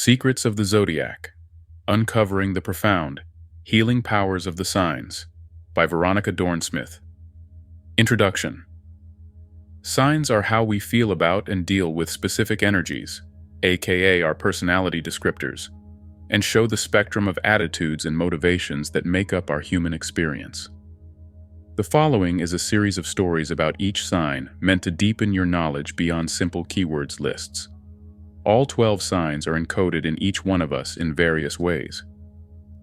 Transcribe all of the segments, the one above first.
Secrets of the Zodiac: Uncovering the Profound, Healing Powers of the Signs, by Veronica Dorn-Smith. Introduction. Signs are how we feel about and deal with specific energies, aka our personality descriptors, and show the spectrum of attitudes and motivations that make up our human experience. The following is a series of stories about each sign meant to deepen your knowledge beyond simple keywords lists. All 12 signs are encoded in each one of us in various ways.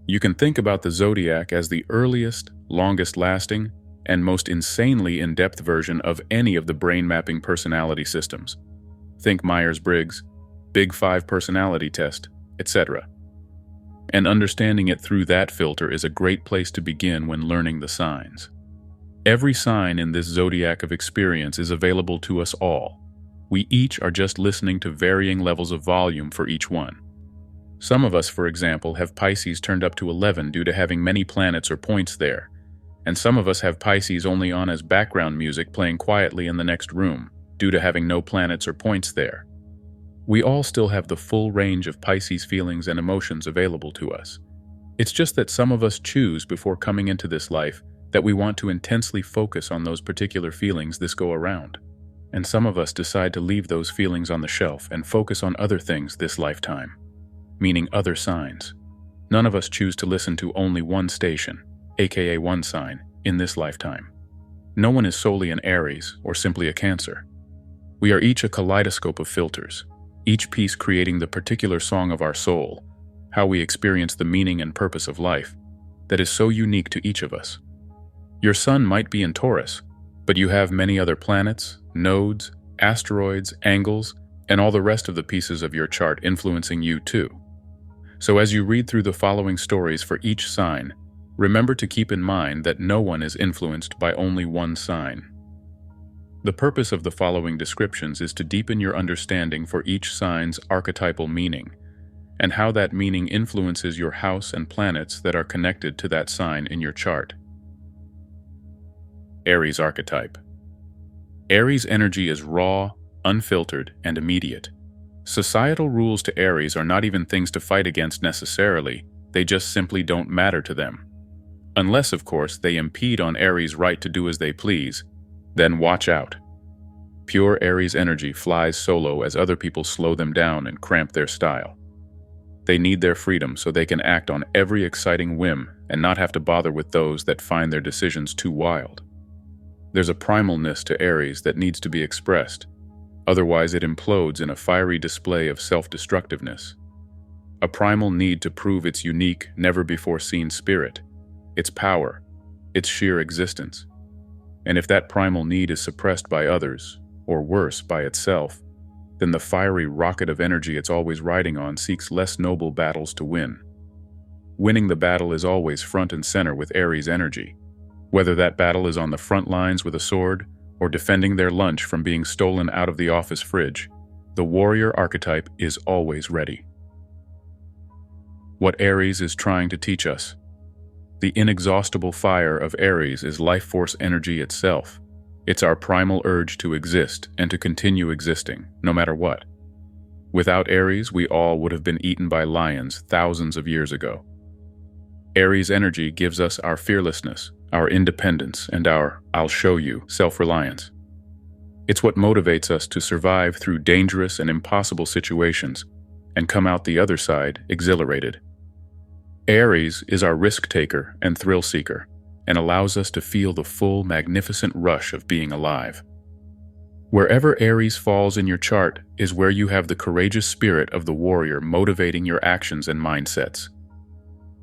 You can think about the zodiac as the earliest, longest-lasting, and most insanely in-depth version of any of the brain-mapping personality systems. Think Myers-Briggs, Big Five personality test, etc. And understanding it through that filter is a great place to begin when learning the signs. Every sign in this zodiac of experience is available to us all. We each are just listening to varying levels of volume for each one. Some of us, for example, have Pisces turned up to 11 due to having many planets or points there, and some of us have Pisces only on as background music playing quietly in the next room due to having no planets or points there. We all still have the full range of Pisces feelings and emotions available to us. It's just that some of us choose before coming into this life that we want to intensely focus on those particular feelings this go around. And some of us decide to leave those feelings on the shelf and focus on other things this lifetime, meaning other signs. None of us choose to listen to only one station, aka one sign, in this lifetime. No one is solely an Aries or simply a Cancer. We are each a kaleidoscope of filters, each piece creating the particular song of our soul, how we experience the meaning and purpose of life, that is so unique to each of us. Your sun might be in Taurus, but you have many other planets, nodes, asteroids, angles, and all the rest of the pieces of your chart influencing you too. So as you read through the following stories for each sign, remember to keep in mind that no one is influenced by only one sign. The purpose of the following descriptions is to deepen your understanding for each sign's archetypal meaning, and how that meaning influences your house and planets that are connected to that sign in your chart. Aries Archetype. Aries energy is raw, unfiltered, and immediate. Societal rules to Aries are not even things to fight against necessarily, they just simply don't matter to them. Unless, of course, they impede on Aries' right to do as they please, then watch out. Pure Aries energy flies solo as other people slow them down and cramp their style. They need their freedom so they can act on every exciting whim and not have to bother with those that find their decisions too wild. There's a primalness to Aries that needs to be expressed, otherwise it implodes in a fiery display of self-destructiveness. A primal need to prove its unique, never-before-seen spirit, its power, its sheer existence. And if that primal need is suppressed by others, or worse, by itself, then the fiery rocket of energy it's always riding on seeks less noble battles to win. Winning the battle is always front and center with Aries energy. Whether that battle is on the front lines with a sword, or defending their lunch from being stolen out of the office fridge, the warrior archetype is always ready. What Aries is trying to teach us. The inexhaustible fire of Aries is life force energy itself. It's our primal urge to exist and to continue existing, no matter what. Without Aries, we all would have been eaten by lions thousands of years ago. Aries energy gives us our fearlessness, our independence, and our "I'll show you" self-reliance. It's what motivates us to survive through dangerous and impossible situations and come out the other side exhilarated. Aries is our risk-taker and thrill-seeker and allows us to feel the full, magnificent rush of being alive. Wherever Aries falls in your chart is where you have the courageous spirit of the warrior motivating your actions and mindsets.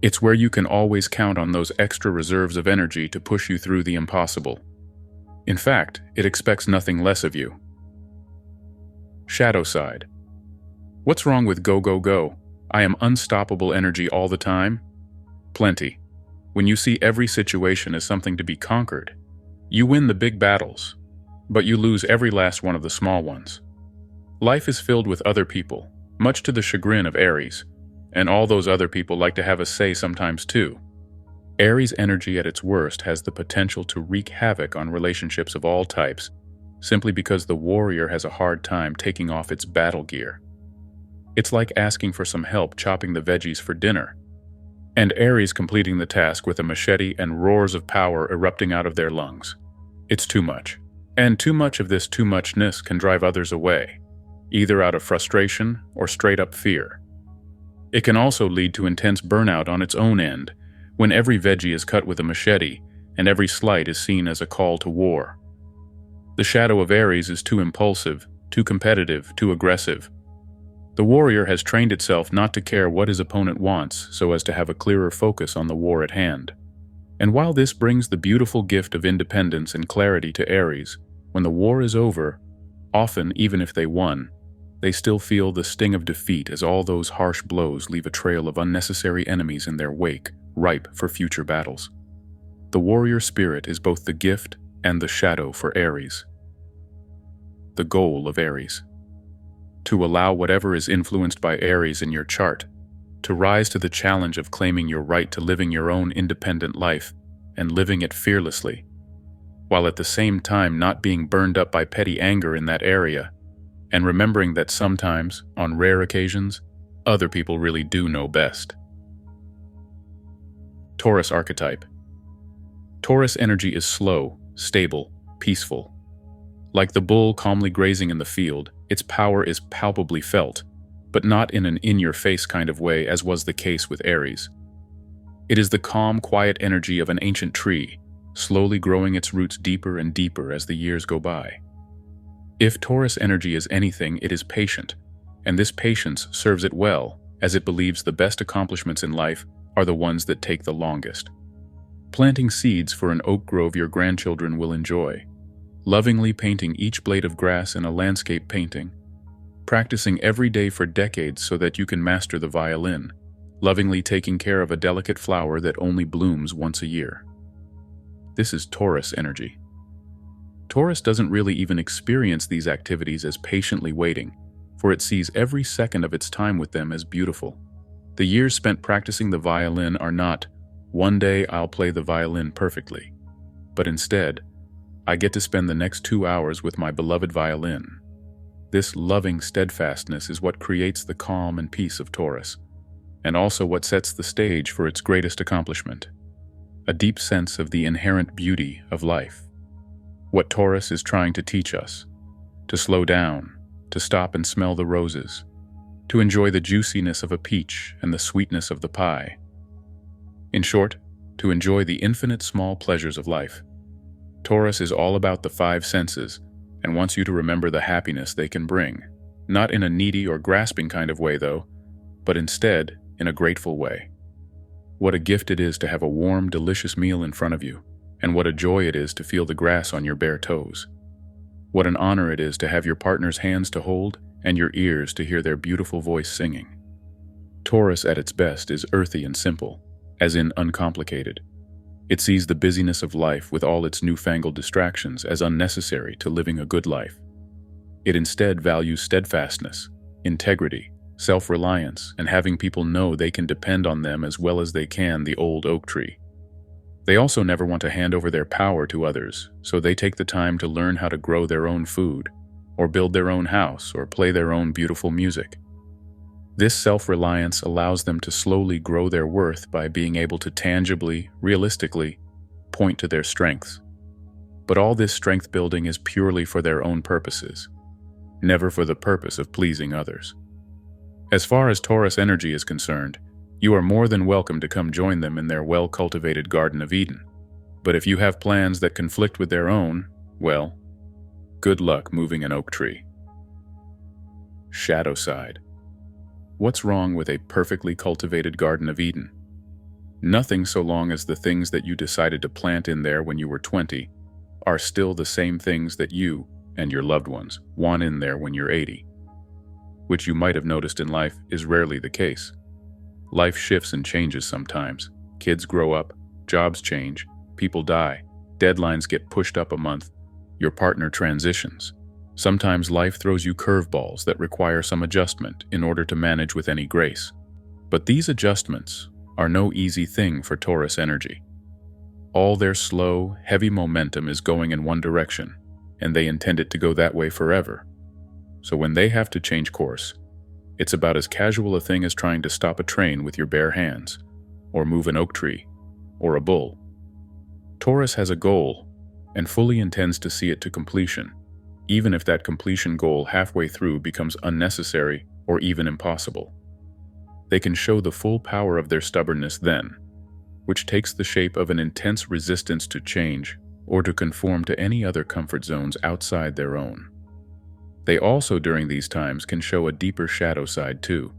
It's where you can always count on those extra reserves of energy to push you through the impossible. In fact, it expects nothing less of you. Shadow side. What's wrong with go, go, go? I am unstoppable energy all the time? Plenty. When you see every situation as something to be conquered, you win the big battles, but you lose every last one of the small ones. Life is filled with other people, much to the chagrin of Aries. And all those other people like to have a say sometimes too. Aries energy at its worst has the potential to wreak havoc on relationships of all types, simply because the warrior has a hard time taking off its battle gear. It's like asking for some help chopping the veggies for dinner, and Aries completing the task with a machete and roars of power erupting out of their lungs. It's too much. And too much of this too muchness can drive others away, either out of frustration or straight up fear. It can also lead to intense burnout on its own end, when every veggie is cut with a machete and every slight is seen as a call to war. The shadow of Aries is too impulsive, too competitive, too aggressive. The warrior has trained itself not to care what his opponent wants so as to have a clearer focus on the war at hand. And while this brings the beautiful gift of independence and clarity to Aries, when the war is over, often even if they won, they still feel the sting of defeat as all those harsh blows leave a trail of unnecessary enemies in their wake, ripe for future battles. The warrior spirit is both the gift and the shadow for Aries. The goal of Aries: to allow whatever is influenced by Aries in your chart to rise to the challenge of claiming your right to living your own independent life and living it fearlessly, while at the same time not being burned up by petty anger in that area, and remembering that sometimes, on rare occasions, other people really do know best. Taurus Archetype. Taurus energy is slow, stable, peaceful. Like the bull calmly grazing in the field, its power is palpably felt, but not in an in-your-face kind of way as was the case with Aries. It is the calm, quiet energy of an ancient tree, slowly growing its roots deeper and deeper as the years go by. If Taurus energy is anything, it is patient, and this patience serves it well, as it believes the best accomplishments in life are the ones that take the longest. Planting seeds for an oak grove your grandchildren will enjoy, lovingly painting each blade of grass in a landscape painting, practicing every day for decades so that you can master the violin, lovingly taking care of a delicate flower that only blooms once a year. This is Taurus energy. Taurus doesn't really even experience these activities as patiently waiting, for it sees every second of its time with them as beautiful. The years spent practicing the violin are not, "One day I'll play the violin perfectly," but instead, "I get to spend the next 2 hours with my beloved violin." This loving steadfastness is what creates the calm and peace of Taurus, and also what sets the stage for its greatest accomplishment: a deep sense of the inherent beauty of life. What Taurus is trying to teach us: to slow down, to stop and smell the roses, to enjoy the juiciness of a peach and the sweetness of the pie. In short, to enjoy the infinite small pleasures of life. Taurus is all about the 5 senses and wants you to remember the happiness they can bring, not in a needy or grasping kind of way though, but instead in a grateful way. What a gift it is to have a warm, delicious meal in front of you, and what a joy it is to feel the grass on your bare toes. What an honor it is to have your partner's hands to hold and your ears to hear their beautiful voice singing. Taurus at its best is earthy and simple, as in uncomplicated. It sees the busyness of life with all its newfangled distractions as unnecessary to living a good life. It instead values steadfastness, integrity, self-reliance, and having people know they can depend on them as well as they can the old oak tree. They also never want to hand over their power to others, so they take the time to learn how to grow their own food, or build their own house, or play their own beautiful music. This self-reliance allows them to slowly grow their worth by being able to tangibly, realistically, point to their strengths. But all this strength building is purely for their own purposes, never for the purpose of pleasing others. As far as Taurus energy is concerned, you are more than welcome to come join them in their well-cultivated Garden of Eden. But if you have plans that conflict with their own, well, good luck moving an oak tree. Shadow side. What's wrong with a perfectly cultivated Garden of Eden? Nothing, so long as the things that you decided to plant in there when you were 20 are still the same things that you and your loved ones want in there when you're 80. Which you might have noticed in life is rarely the case. Life shifts and changes sometimes. Kids grow up, jobs change, people die, deadlines get pushed up a month, your partner transitions. Sometimes life throws you curveballs that require some adjustment in order to manage with any grace. But these adjustments are no easy thing for Taurus energy. All their slow, heavy momentum is going in one direction, and they intend it to go that way forever. So when they have to change course, It's about as casual a thing as trying to stop a train with your bare hands, or move an oak tree, or a bull. Taurus has a goal and fully intends to see it to completion, even if that completion goal halfway through becomes unnecessary or even impossible. They can show the full power of their stubbornness then, which takes the shape of an intense resistance to change or to conform to any other comfort zones outside their own. They also, during these times, can show a deeper shadow side too,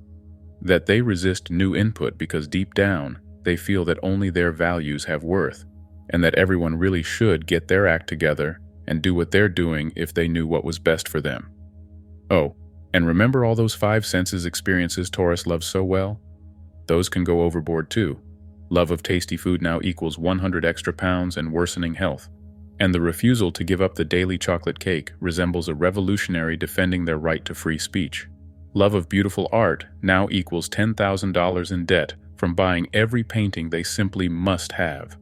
that they resist new input because deep down, they feel that only their values have worth, and that everyone really should get their act together and do what they're doing if they knew what was best for them. Oh, and remember all those five senses experiences Taurus loves so well? Those can go overboard too. Love of tasty food now equals 100 extra pounds and worsening health. And the refusal to give up the daily chocolate cake resembles a revolutionary defending their right to free speech. Love of beautiful art now equals $10,000 in debt from buying every painting they simply must have.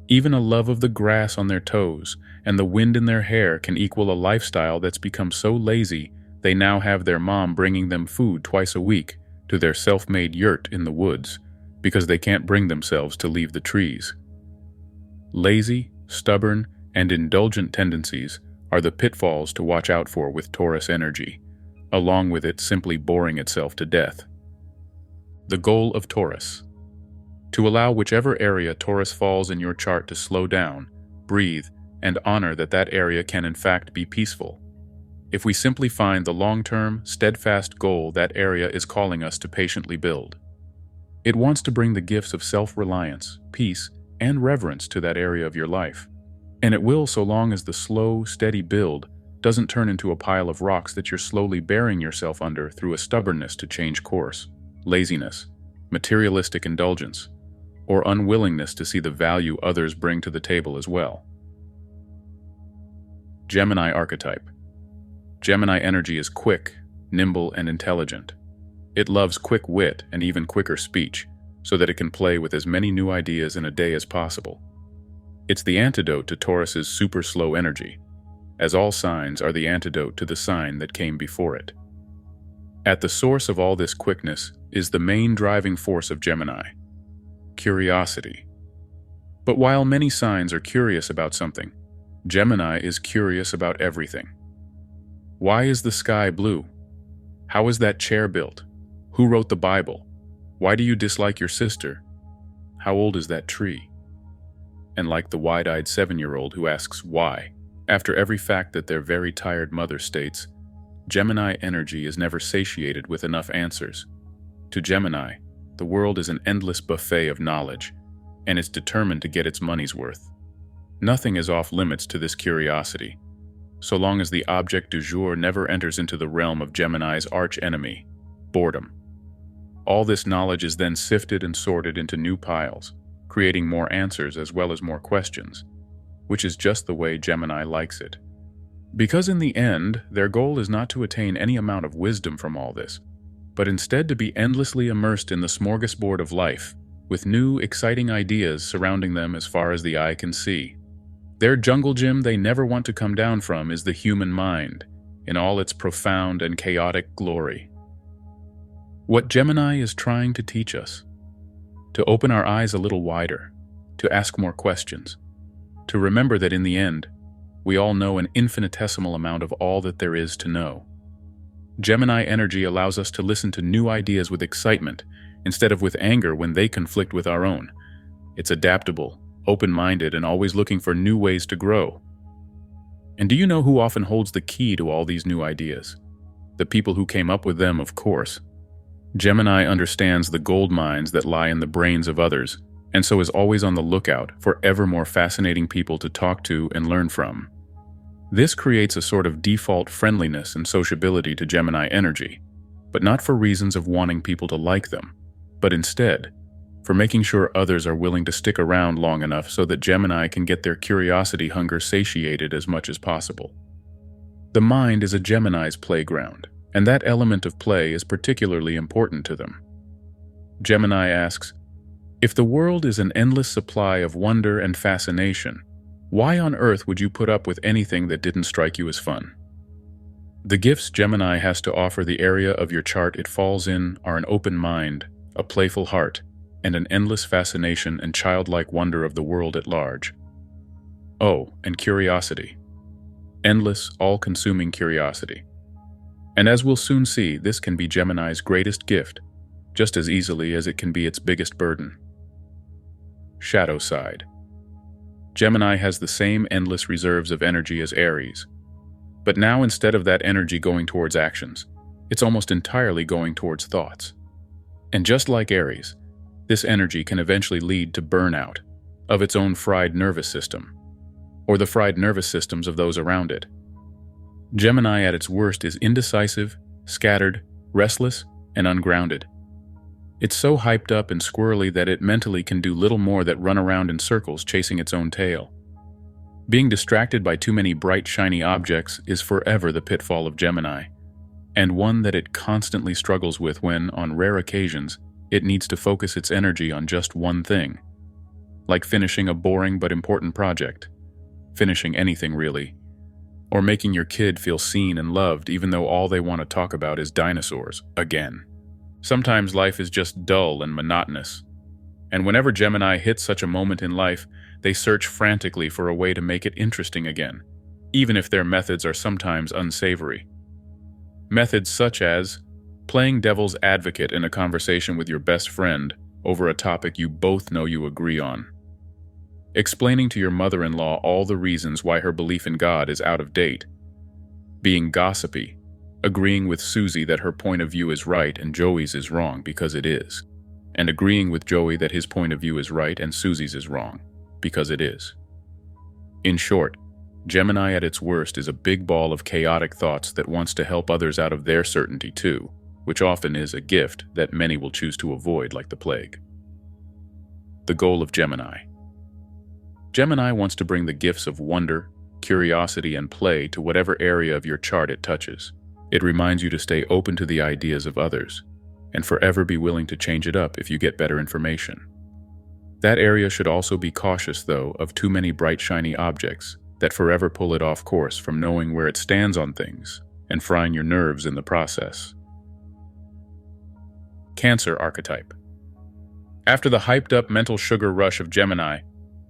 Even a love of the grass on their toes and the wind in their hair can equal a lifestyle that's become so lazy they now have their mom bringing them food twice a week to their self-made yurt in the woods because they can't bring themselves to leave the trees. Lazy, stubborn, and indulgent tendencies are the pitfalls to watch out for with Taurus energy, along with it simply boring itself to death. The goal of Taurus: to allow whichever area Taurus falls in your chart to slow down, breathe, and honor that that area can in fact be peaceful. If we simply find the long-term, steadfast goal that area is calling us to patiently build. It wants to bring the gifts of self-reliance, peace, and reverence to that area of your life. And it will so long as the slow, steady build doesn't turn into a pile of rocks that you're slowly burying yourself under through a stubbornness to change course, laziness, materialistic indulgence, or unwillingness to see the value others bring to the table as well. Gemini Archetype. Gemini energy is quick, nimble, and intelligent. It loves quick wit and even quicker speech, so that it can play with as many new ideas in a day as possible. It's the antidote to Taurus's super slow energy, as all signs are the antidote to the sign that came before it. At the source of all this quickness is the main driving force of Gemini: curiosity. But while many signs are curious about something, Gemini is curious about everything. Why is the sky blue? How is that chair built? Who wrote the Bible? Why do you dislike your sister? How old is that tree? And like the wide-eyed 7-year-old who asks why, after every fact that their very tired mother states, Gemini energy is never satiated with enough answers. To Gemini, the world is an endless buffet of knowledge, and it's determined to get its money's worth. Nothing is off limits to this curiosity, so long as the object du jour never enters into the realm of Gemini's arch-enemy, boredom. All this knowledge is then sifted and sorted into new piles, creating more answers as well as more questions, which is just the way Gemini likes it. Because in the end, their goal is not to attain any amount of wisdom from all this, but instead to be endlessly immersed in the smorgasbord of life, with new, exciting ideas surrounding them as far as the eye can see. Their jungle gym they never want to come down from is the human mind, in all its profound and chaotic glory. What Gemini is trying to teach us: to open our eyes a little wider, to ask more questions, to remember that in the end, we all know an infinitesimal amount of all that there is to know. Gemini energy allows us to listen to new ideas with excitement, instead of with anger when they conflict with our own. It's adaptable, open-minded, and always looking for new ways to grow. And do you know who often holds the key to all these new ideas? The people who came up with them, of course. Gemini understands the gold mines that lie in the brains of others, and so is always on the lookout for ever more fascinating people to talk to and learn from. This creates a sort of default friendliness and sociability to Gemini energy, but not for reasons of wanting people to like them, but instead, for making sure others are willing to stick around long enough so that Gemini can get their curiosity hunger satiated as much as possible. The mind is a Gemini's playground, and that element of play is particularly important to them. Gemini asks, if the world is an endless supply of wonder and fascination, why on earth would you put up with anything that didn't strike you as fun? The gifts Gemini has to offer the area of your chart it falls in are an open mind, a playful heart, and an endless fascination and childlike wonder of the world at large. Oh, and curiosity. Endless, all-consuming curiosity. And as we'll soon see, this can be Gemini's greatest gift, just as easily as it can be its biggest burden. Shadow side. Gemini has the same endless reserves of energy as Aries. But now instead of that energy going towards actions, it's almost entirely going towards thoughts. And just like Aries, this energy can eventually lead to burnout of its own fried nervous system, or the fried nervous systems of those around it. Gemini at its worst is indecisive, scattered, restless, and ungrounded. It's so hyped up and squirrely that it mentally can do little more than run around in circles chasing its own tail. Being distracted by too many bright, shiny objects is forever the pitfall of Gemini, and one that it constantly struggles with when, on rare occasions, it needs to focus its energy on just one thing. Like finishing a boring but important project. Finishing anything, really. Or making your kid feel seen and loved even though all they want to talk about is dinosaurs, again. Sometimes life is just dull and monotonous. And whenever Gemini hits such a moment in life, they search frantically for a way to make it interesting again, even if their methods are sometimes unsavory. Methods such as playing devil's advocate in a conversation with your best friend over a topic you both know you agree on. Explaining to your mother-in-law all the reasons why her belief in God is out of date. Being gossipy, agreeing with Susie that her point of view is right and Joey's is wrong because it is, and agreeing with Joey that his point of view is right and Susie's is wrong because it is. In short, Gemini at its worst is a big ball of chaotic thoughts that wants to help others out of their certainty too, which often is a gift that many will choose to avoid like the plague. The goal of Gemini. Gemini wants to bring the gifts of wonder, curiosity, and play to whatever area of your chart it touches. It reminds you to stay open to the ideas of others, and forever be willing to change it up if you get better information. That area should also be cautious, though, of too many bright, shiny objects that forever pull it off course from knowing where it stands on things and frying your nerves in the process. Cancer Archetype. After the hyped-up mental sugar rush of Gemini,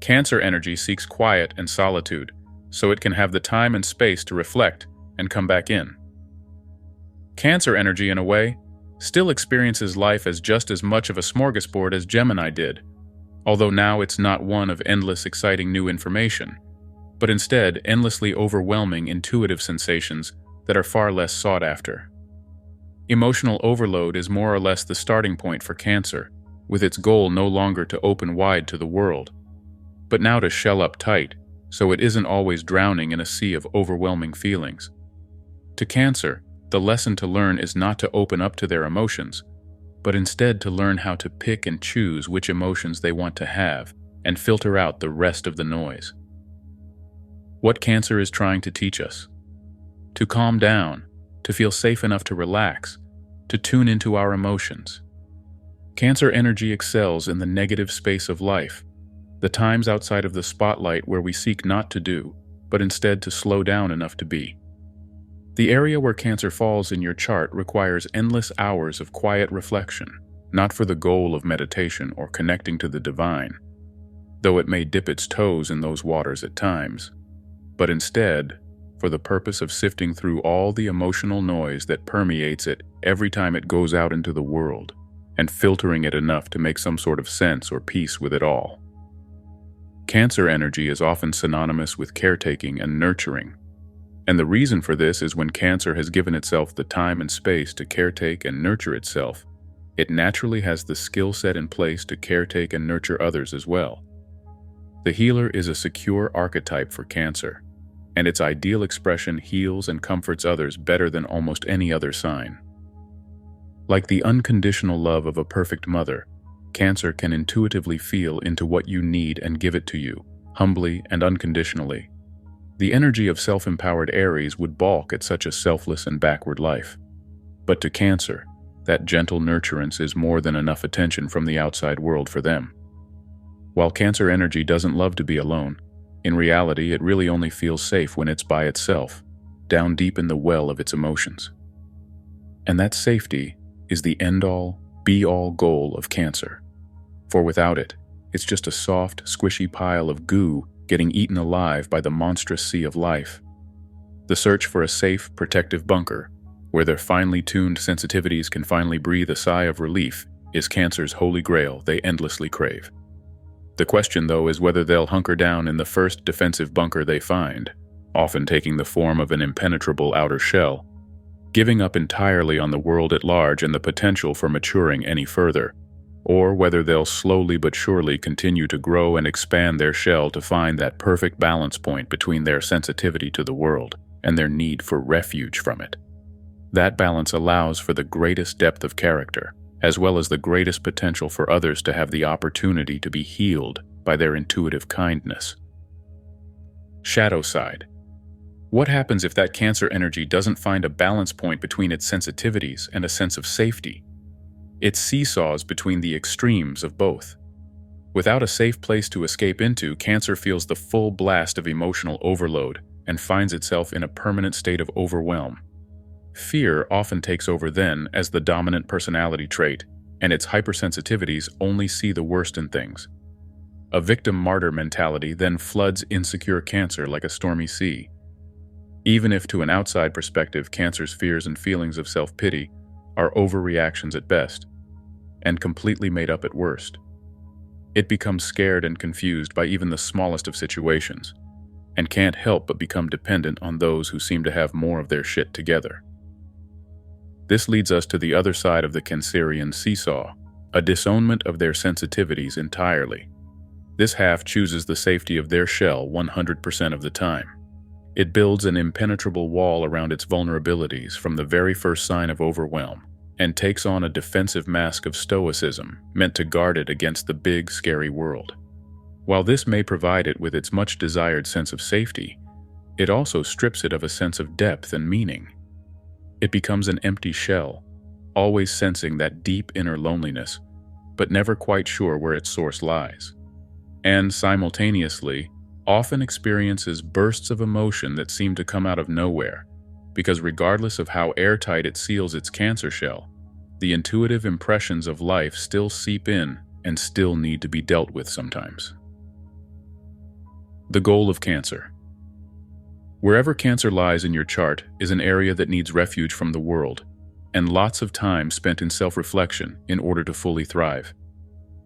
Cancer energy seeks quiet and solitude, so it can have the time and space to reflect and come back in. Cancer energy, in a way, still experiences life as just as much of a smorgasbord as Gemini did, although now it's not one of endless exciting new information, but instead endlessly overwhelming intuitive sensations that are far less sought after. Emotional overload is more or less the starting point for Cancer, with its goal no longer to open wide to the world, but now to shell up tight, so it isn't always drowning in a sea of overwhelming feelings. To Cancer, the lesson to learn is not to open up to their emotions, but instead to learn how to pick and choose which emotions they want to have and filter out the rest of the noise. What Cancer is trying to teach us: to calm down, to feel safe enough to relax, to tune into our emotions. Cancer energy excels in the negative space of life, the times outside of the spotlight where we seek not to do, but instead to slow down enough to be. The area where Cancer falls in your chart requires endless hours of quiet reflection, not for the goal of meditation or connecting to the divine, though it may dip its toes in those waters at times, but instead for the purpose of sifting through all the emotional noise that permeates it every time it goes out into the world, and filtering it enough to make some sort of sense or peace with it all. Cancer energy is often synonymous with caretaking and nurturing, and the reason for this is when Cancer has given itself the time and space to caretake and nurture itself, it naturally has the skill set in place to caretake and nurture others as well. The healer is a secure archetype for Cancer, and its ideal expression heals and comforts others better than almost any other sign. Like the unconditional love of a perfect mother, Cancer can intuitively feel into what you need and give it to you, humbly and unconditionally. The energy of self-empowered Aries would balk at such a selfless and backward life. But to Cancer, that gentle nurturance is more than enough attention from the outside world for them. While Cancer energy doesn't love to be alone, in reality it really only feels safe when it's by itself, down deep in the well of its emotions. And that safety is the end-all, be-all goal of Cancer. For without it, it's just a soft, squishy pile of goo getting eaten alive by the monstrous sea of life. The search for a safe, protective bunker, where their finely tuned sensitivities can finally breathe a sigh of relief, is Cancer's holy grail they endlessly crave. The question, though, is whether they'll hunker down in the first defensive bunker they find, often taking the form of an impenetrable outer shell, giving up entirely on the world at large and the potential for maturing any further, or whether they'll slowly but surely continue to grow and expand their shell to find that perfect balance point between their sensitivity to the world and their need for refuge from it. That balance allows for the greatest depth of character, as well as the greatest potential for others to have the opportunity to be healed by their intuitive kindness. Shadow side. What happens if that Cancer energy doesn't find a balance point between its sensitivities and a sense of safety? It seesaws between the extremes of both. Without a safe place to escape into, Cancer feels the full blast of emotional overload and finds itself in a permanent state of overwhelm. Fear often takes over then as the dominant personality trait, and its hypersensitivities only see the worst in things. A victim-martyr mentality then floods insecure Cancer like a stormy sea. Even if to an outside perspective Cancer's fears and feelings of self-pity are overreactions at best, and completely made up at worst. It becomes scared and confused by even the smallest of situations, and can't help but become dependent on those who seem to have more of their shit together. This leads us to the other side of the Cancerian seesaw, a disownment of their sensitivities entirely. This half chooses the safety of their shell 100% of the time. It builds an impenetrable wall around its vulnerabilities from the very first sign of overwhelm, and takes on a defensive mask of stoicism meant to guard it against the big, scary world. While this may provide it with its much-desired sense of safety, it also strips it of a sense of depth and meaning. It becomes an empty shell, always sensing that deep inner loneliness, but never quite sure where its source lies. And simultaneously, often experiences bursts of emotion that seem to come out of nowhere, because regardless of how airtight it seals its Cancer shell, the intuitive impressions of life still seep in and still need to be dealt with sometimes. The goal of Cancer. Wherever Cancer lies in your chart is an area that needs refuge from the world, and lots of time spent in self-reflection in order to fully thrive.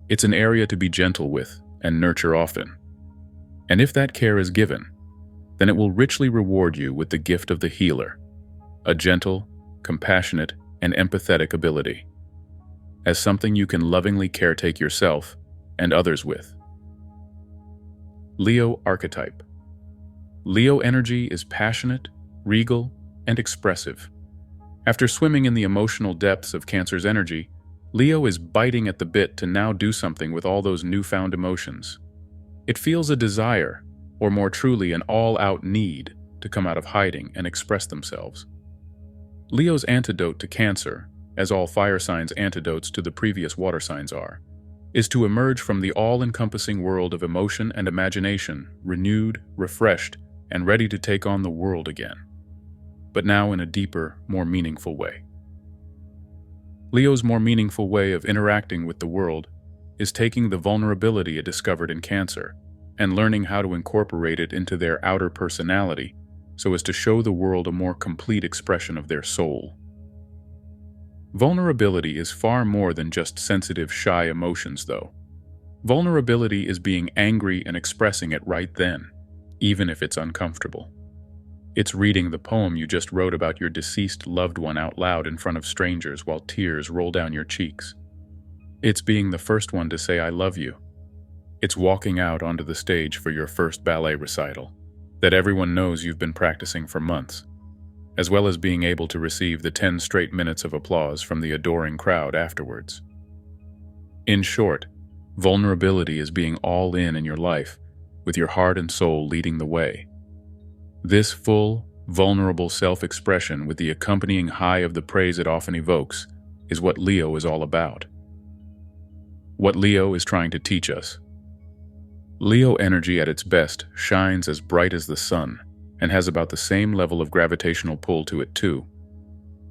It's an area to be gentle with and nurture often. And if that care is given, then it will richly reward you with the gift of the healer, a gentle, compassionate, and empathetic ability, as something you can lovingly caretake yourself and others with. Leo Archetype. Leo energy is passionate, regal, and expressive. After swimming in the emotional depths of Cancer's energy, Leo is biting at the bit to now do something with all those newfound emotions. It feels a desire, or more truly an all-out need, to come out of hiding and express themselves. Leo's antidote to Cancer, as all fire signs' antidotes to the previous water signs are, is to emerge from the all-encompassing world of emotion and imagination, renewed, refreshed, and ready to take on the world again, but now in a deeper, more meaningful way. Leo's more meaningful way of interacting with the world is taking the vulnerability it discovered in Cancer and learning how to incorporate it into their outer personality so as to show the world a more complete expression of their soul. Vulnerability is far more than just sensitive, shy emotions, though. Vulnerability is being angry and expressing it right then, even if it's uncomfortable. It's reading the poem you just wrote about your deceased loved one out loud in front of strangers while tears roll down your cheeks. It's being the first one to say I love you. It's walking out onto the stage for your first ballet recital that everyone knows you've been practicing for months, as well as being able to receive the 10 straight minutes of applause from the adoring crowd afterwards. In short, vulnerability is being all in your life, with your heart and soul leading the way. This full, vulnerable self-expression with the accompanying high of the praise it often evokes is what Leo is all about. What Leo is trying to teach us. Leo energy at its best shines as bright as the sun, and has about the same level of gravitational pull to it too.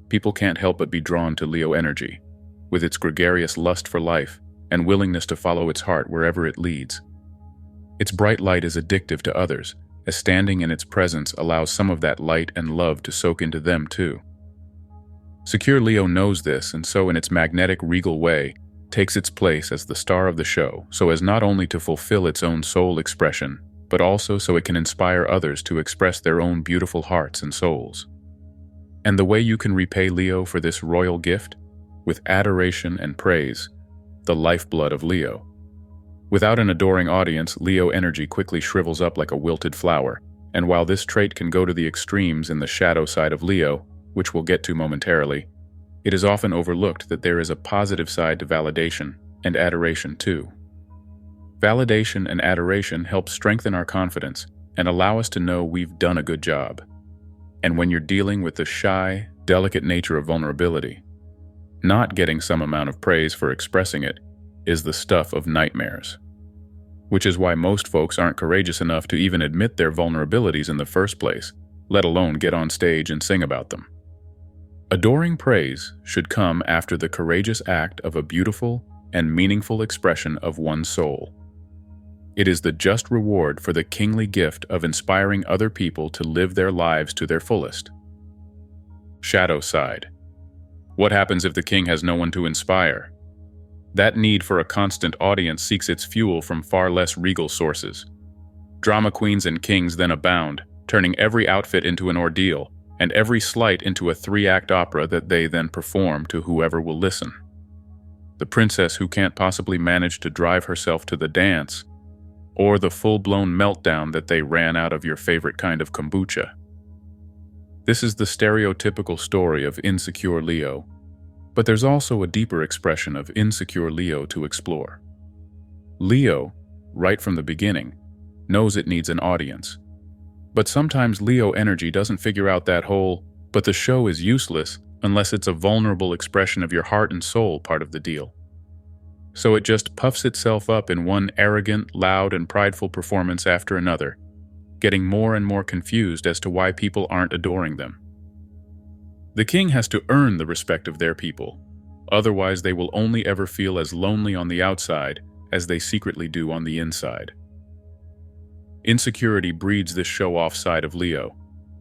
People can't help but be drawn to Leo energy, with its gregarious lust for life and willingness to follow its heart wherever it leads. Its bright light is addictive to others, as standing in its presence allows some of that light and love to soak into them too. Secure Leo knows this, and so in its magnetic, regal way, takes its place as the star of the show, so as not only to fulfill its own soul expression, but also so it can inspire others to express their own beautiful hearts and souls. And the way you can repay Leo for this royal gift? With adoration and praise, the lifeblood of Leo. Without an adoring audience, Leo energy quickly shrivels up like a wilted flower, and while this trait can go to the extremes in the shadow side of Leo, which we'll get to momentarily, it is often overlooked that there is a positive side to validation and adoration too. Validation and adoration help strengthen our confidence and allow us to know we've done a good job. And when you're dealing with the shy, delicate nature of vulnerability, not getting some amount of praise for expressing it is the stuff of nightmares. Which is why most folks aren't courageous enough to even admit their vulnerabilities in the first place, let alone get on stage and sing about them. Adoring praise should come after the courageous act of a beautiful and meaningful expression of one's soul. It is the just reward for the kingly gift of inspiring other people to live their lives to their fullest. Shadow side. What happens if the king has no one to inspire? That need for a constant audience seeks its fuel from far less regal sources. Drama queens and kings then abound, turning every outfit into an ordeal, and every sleight into a 3-act opera that they then perform to whoever will listen. The princess who can't possibly manage to drive herself to the dance, or the full-blown meltdown that they ran out of your favorite kind of kombucha. This is the stereotypical story of insecure Leo, but there's also a deeper expression of insecure Leo to explore. Leo, right from the beginning, knows it needs an audience. But sometimes Leo energy doesn't figure out that whole, but the show is useless unless it's a vulnerable expression of your heart and soul part of the deal. So it just puffs itself up in one arrogant, loud, and prideful performance after another, getting more and more confused as to why people aren't adoring them. The king has to earn the respect of their people, otherwise they will only ever feel as lonely on the outside as they secretly do on the inside. Insecurity breeds this show-off side of Leo,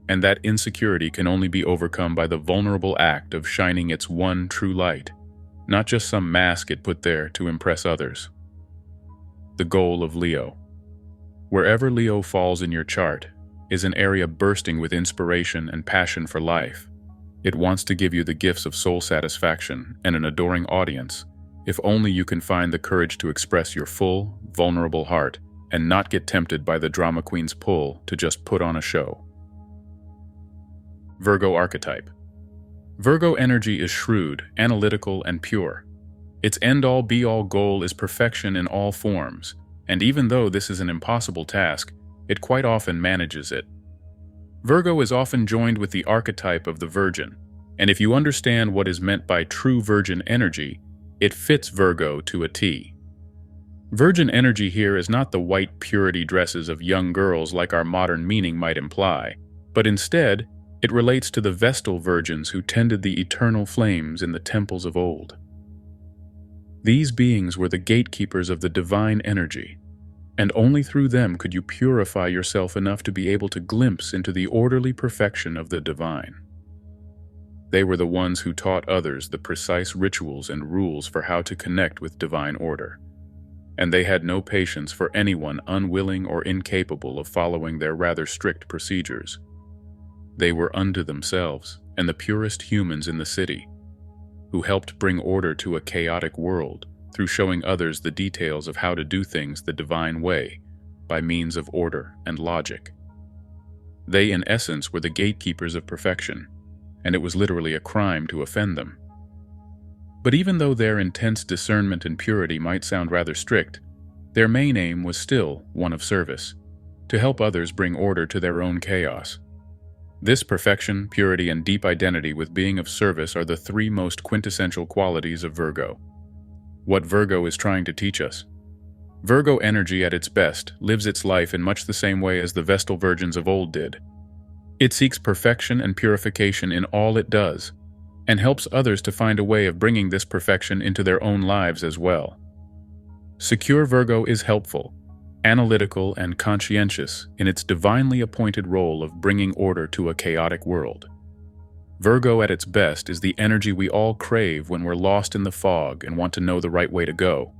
and that insecurity can only be overcome by the vulnerable act of shining its one true light, not just some mask it put there to impress others. The goal of Leo. Wherever Leo falls in your chart is an area bursting with inspiration and passion for life. It wants to give you the gifts of soul satisfaction and an adoring audience, if only you can find the courage to express your full, vulnerable heart and not get tempted by the drama queen's pull to just put on a show. Virgo Archetype. Virgo energy is shrewd, analytical, and pure. Its end-all be-all goal is perfection in all forms, and even though this is an impossible task, it quite often manages it. Virgo is often joined with the archetype of the Virgin, and if you understand what is meant by true Virgin energy, it fits Virgo to a T. Virgin energy here is not the white purity dresses of young girls like our modern meaning might imply, but instead, it relates to the Vestal virgins who tended the eternal flames in the temples of old. These beings were the gatekeepers of the divine energy, and only through them could you purify yourself enough to be able to glimpse into the orderly perfection of the divine. They were the ones who taught others the precise rituals and rules for how to connect with divine order, and they had no patience for anyone unwilling or incapable of following their rather strict procedures. They were unto themselves and the purest humans in the city, who helped bring order to a chaotic world through showing others the details of how to do things the divine way by means of order and logic. They, in essence, were the gatekeepers of perfection, and it was literally a crime to offend them. But even though their intense discernment and purity might sound rather strict, their main aim was still one of service, to help others bring order to their own chaos. This perfection, purity, and deep identity with being of service are the three most quintessential qualities of Virgo. What Virgo is trying to teach us. Virgo energy at its best lives its life in much the same way as the Vestal virgins of old did, It seeks perfection and purification in all it does, and helps others to find a way of bringing this perfection into their own lives as well. Secure Virgo is helpful, analytical, and conscientious in its divinely appointed role of bringing order to a chaotic world. Virgo at its best is the energy we all crave when we're lost in the fog and want to know the right way to go.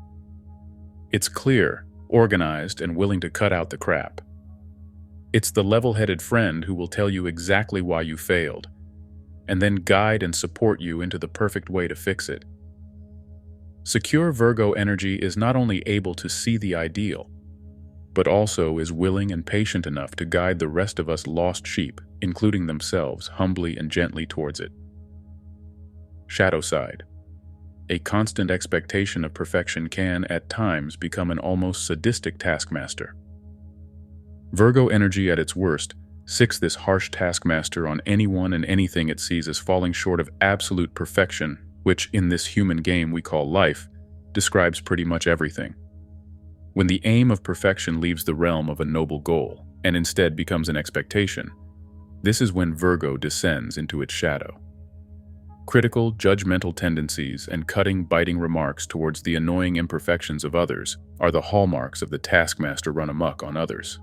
It's clear, organized, and willing to cut out the crap. It's the level-headed friend who will tell you exactly why you failed, and then guide and support you into the perfect way to fix it. Secure Virgo energy is not only able to see the ideal, but also is willing and patient enough to guide the rest of us lost sheep, including themselves, humbly and gently towards it. Shadow side. A constant expectation of perfection can, at times, become an almost sadistic taskmaster. Virgo energy at its worst sics this harsh taskmaster on anyone and anything it sees as falling short of absolute perfection, which, in this human game we call life, describes pretty much everything. When the aim of perfection leaves the realm of a noble goal and instead becomes an expectation, this is when Virgo descends into its shadow. Critical, judgmental tendencies and cutting, biting remarks towards the annoying imperfections of others are the hallmarks of the taskmaster run amok on others.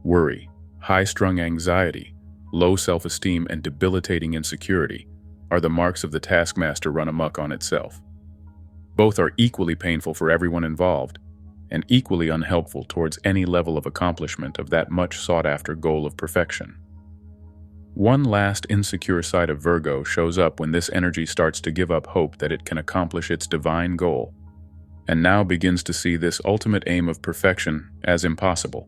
Worry, high-strung anxiety, low self-esteem, and debilitating insecurity are the marks of the taskmaster run amok on itself. Both are equally painful for everyone involved, and equally unhelpful towards any level of accomplishment of that much sought-after goal of perfection. One last insecure side of Virgo shows up when this energy starts to give up hope that it can accomplish its divine goal, and now begins to see this ultimate aim of perfection as impossible.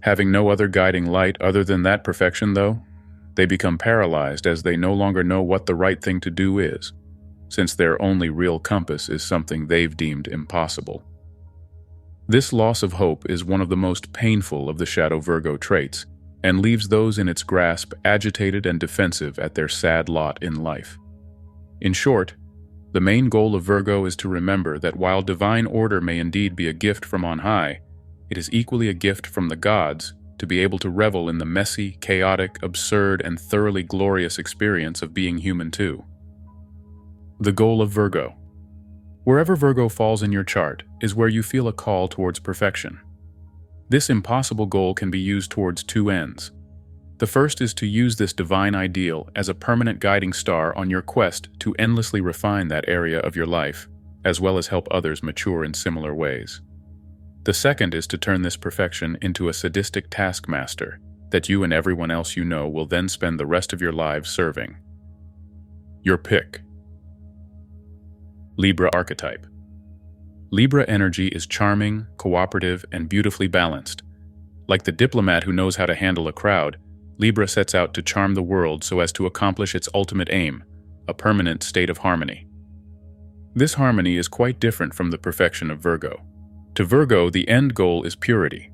Having no other guiding light other than that perfection, though, they become paralyzed as they no longer know what the right thing to do is, since their only real compass is something they've deemed impossible. This loss of hope is one of the most painful of the Shadow Virgo traits, and leaves those in its grasp agitated and defensive at their sad lot in life. In short, the main goal of Virgo is to remember that while divine order may indeed be a gift from on high, it is equally a gift from the gods to be able to revel in the messy, chaotic, absurd, and thoroughly glorious experience of being human too. The goal of Virgo. Wherever Virgo falls in your chart is where you feel a call towards perfection. This impossible goal can be used towards two ends. The first is to use this divine ideal as a permanent guiding star on your quest to endlessly refine that area of your life, as well as help others mature in similar ways. The second is to turn this perfection into a sadistic taskmaster that you and everyone else you know will then spend the rest of your lives serving. Your pick. Libra Archetype. Libra energy is charming, cooperative, and beautifully balanced. Like the diplomat who knows how to handle a crowd, Libra sets out to charm the world so as to accomplish its ultimate aim, a permanent state of harmony. This harmony is quite different from the perfection of Virgo. To Virgo, the end goal is purity.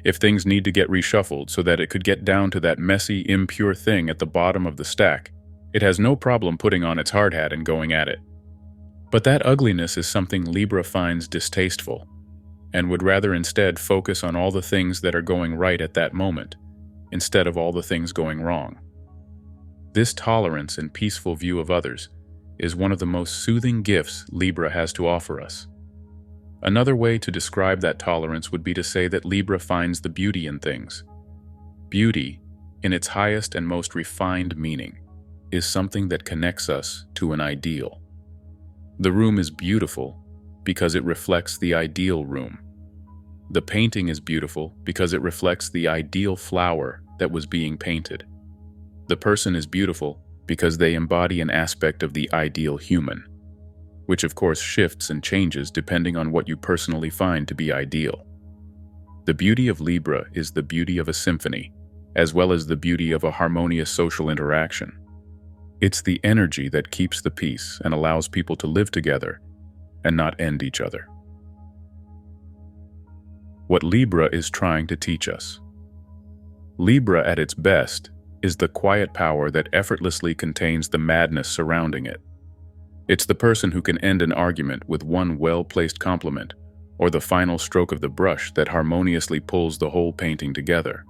If things need to get reshuffled so that it could get down to that messy, impure thing at the bottom of the stack, it has no problem putting on its hard hat and going at it. But that ugliness is something Libra finds distasteful, and would rather instead focus on all the things that are going right at that moment, instead of all the things going wrong. This tolerance and peaceful view of others is one of the most soothing gifts Libra has to offer us. Another way to describe that tolerance would be to say that Libra finds the beauty in things. Beauty, in its highest and most refined meaning, is something that connects us to an ideal. The room is beautiful because it reflects the ideal room. The painting is beautiful because it reflects the ideal flower that was being painted. The person is beautiful because they embody an aspect of the ideal human, which of course shifts and changes depending on what you personally find to be ideal. The beauty of Libra is the beauty of a symphony, as well as the beauty of a harmonious social interaction. It's the energy that keeps the peace and allows people to live together and not end each other. What Libra is trying to teach us. Libra at its best is the quiet power that effortlessly contains the madness surrounding it. It's the person who can end an argument with one well-placed compliment, or the final stroke of the brush that harmoniously pulls the whole painting together.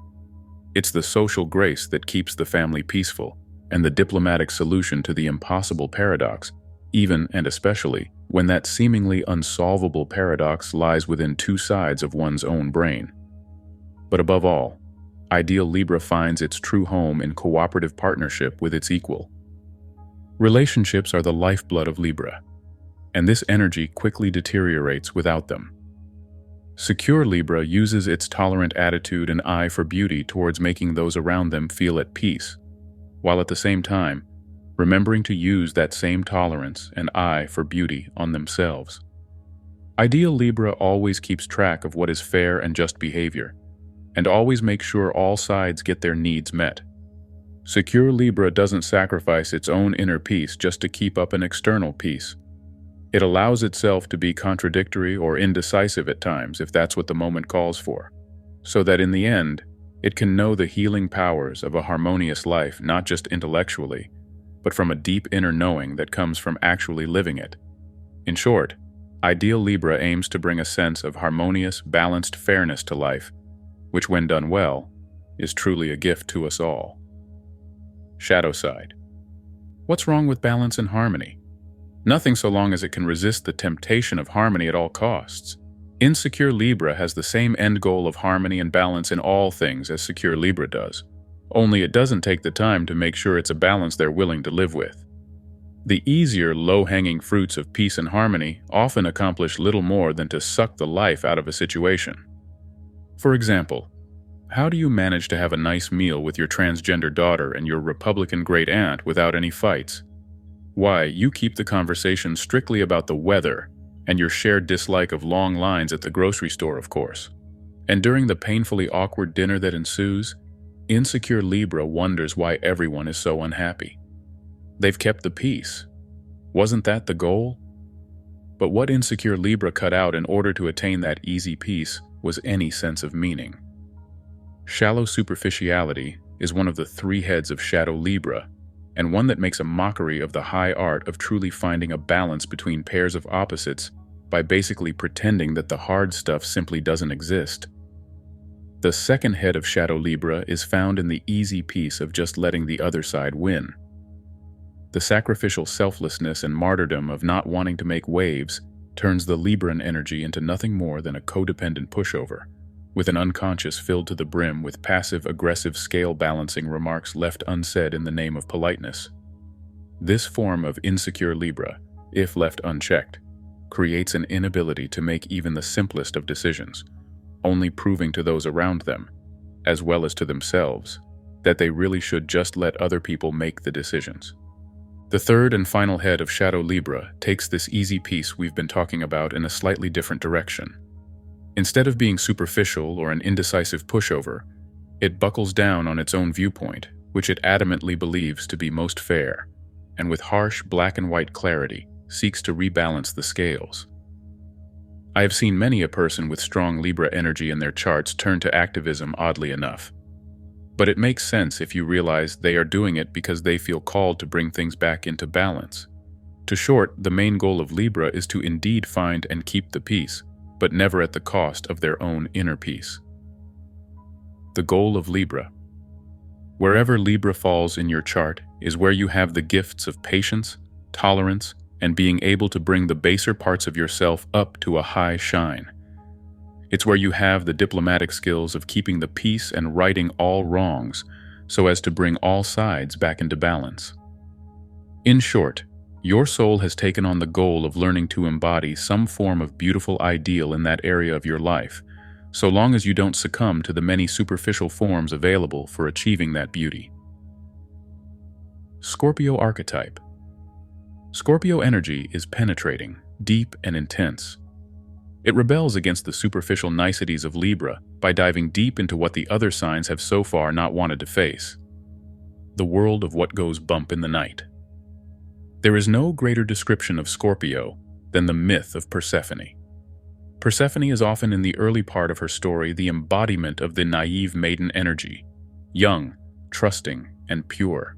It's the social grace that keeps the family peaceful, and the diplomatic solution to the impossible paradox, even and especially when that seemingly unsolvable paradox lies within two sides of one's own brain. But above all, ideal Libra finds its true home in cooperative partnership with its equal. Relationships are the lifeblood of Libra, and this energy quickly deteriorates without them. Secure Libra uses its tolerant attitude and eye for beauty towards making those around them feel at peace, while at the same time, remembering to use that same tolerance and eye for beauty on themselves. Ideal Libra always keeps track of what is fair and just behavior, and always makes sure all sides get their needs met. Secure Libra doesn't sacrifice its own inner peace just to keep up an external peace. It allows itself to be contradictory or indecisive at times if that's what the moment calls for, so that in the end, it can know the healing powers of a harmonious life not just intellectually, but from a deep inner knowing that comes from actually living it. In short, ideal Libra aims to bring a sense of harmonious, balanced fairness to life, which when done well, is truly a gift to us all. Shadow side. What's wrong with balance and harmony? Nothing so long as it can resist the temptation of harmony at all costs. Insecure Libra has the same end goal of harmony and balance in all things as secure Libra does. Only it doesn't take the time to make sure it's a balance they're willing to live with. The easier, low-hanging fruits of peace and harmony often accomplish little more than to suck the life out of a situation. For example, how do you manage to have a nice meal with your transgender daughter and your Republican great-aunt without any fights? Why, you keep the conversation strictly about the weather and your shared dislike of long lines at the grocery store, of course. And during the painfully awkward dinner that ensues, insecure Libra wonders why everyone is so unhappy. They've kept the peace. Wasn't that the goal? But what insecure Libra cut out in order to attain that easy peace was any sense of meaning. Shallow superficiality is one of the three heads of Shadow Libra, and one that makes a mockery of the high art of truly finding a balance between pairs of opposites by basically pretending that the hard stuff simply doesn't exist. The second head of Shadow Libra is found in the easy peace of just letting the other side win. The sacrificial selflessness and martyrdom of not wanting to make waves turns the Libran energy into nothing more than a codependent pushover, with an unconscious filled to the brim with passive-aggressive scale-balancing remarks left unsaid in the name of politeness. This form of insecure Libra, if left unchecked, creates an inability to make even the simplest of decisions, only proving to those around them, as well as to themselves, that they really should just let other people make the decisions. The third and final head of Shadow Libra takes this easy peace we've been talking about in a slightly different direction. Instead of being superficial or an indecisive pushover, it buckles down on its own viewpoint, which it adamantly believes to be most fair, and with harsh black and white clarity seeks to rebalance the scales. I have seen many a person with strong Libra energy in their charts turn to activism, oddly enough. But it makes sense if you realize they are doing it because they feel called to bring things back into balance. To short, the main goal of Libra is to indeed find and keep the peace, but never at the cost of their own inner peace. The goal of Libra. Wherever Libra falls in your chart is where you have the gifts of patience, tolerance, and being able to bring the baser parts of yourself up to a high shine. It's where you have the diplomatic skills of keeping the peace and righting all wrongs so as to bring all sides back into balance. In short, your soul has taken on the goal of learning to embody some form of beautiful ideal in that area of your life, so long as you don't succumb to the many superficial forms available for achieving that beauty. Scorpio Archetype. Scorpio energy is penetrating, deep, and intense. It rebels against the superficial niceties of Libra by diving deep into what the other signs have so far not wanted to face: the world of what goes bump in the night. There is no greater description of Scorpio than the myth of Persephone. Persephone is often in the early part of her story the embodiment of the naive maiden energy, young, trusting, and pure.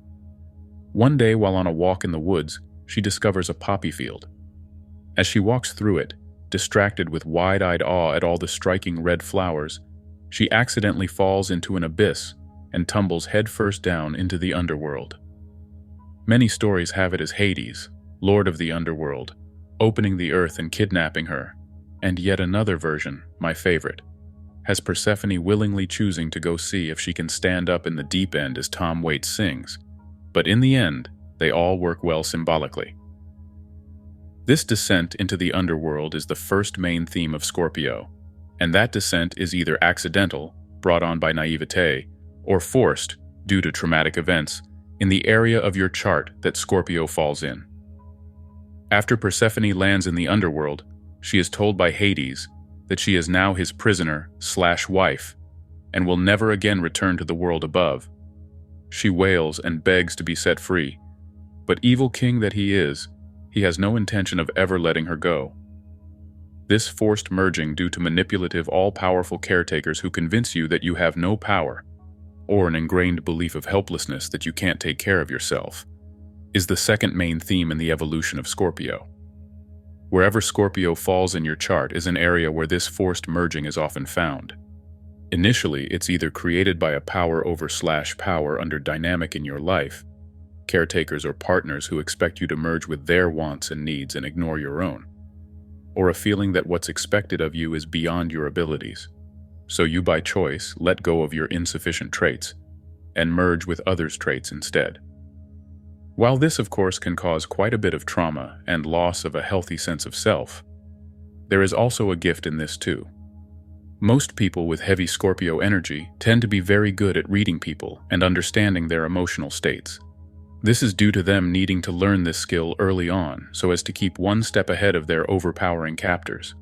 One day while on a walk in the woods, she discovers a poppy field. As she walks through it, distracted with wide-eyed awe at all the striking red flowers, she accidentally falls into an abyss and tumbles headfirst down into the underworld. Many stories have it as Hades, lord of the underworld, opening the earth and kidnapping her, and yet another version, my favorite, has Persephone willingly choosing to go see if she can stand up in the deep end as Tom Waits sings, but in the end, they all work well symbolically. This descent into the underworld is the first main theme of Scorpio, and that descent is either accidental, brought on by naivete, or forced, due to traumatic events, in the area of your chart that Scorpio falls in. After Persephone lands in the underworld, she is told by Hades that she is now his prisoner/wife and will never again return to the world above. She wails and begs to be set free, but evil king that he is, he has no intention of ever letting her go. This forced merging due to manipulative, all-powerful caretakers who convince you that you have no power, or an ingrained belief of helplessness that you can't take care of yourself, is the second main theme in the evolution of Scorpio. Wherever Scorpio falls in your chart is an area where this forced merging is often found. Initially, it's either created by a power over/power under dynamic in your life, caretakers or partners who expect you to merge with their wants and needs and ignore your own, or a feeling that what's expected of you is beyond your abilities, so you by choice let go of your insufficient traits and merge with others' traits instead. While this, of course, can cause quite a bit of trauma and loss of a healthy sense of self, there is also a gift in this too. Most people with heavy Scorpio energy tend to be very good at reading people and understanding their emotional states. This is due to them needing to learn this skill early on so as to keep one step ahead of their overpowering captors.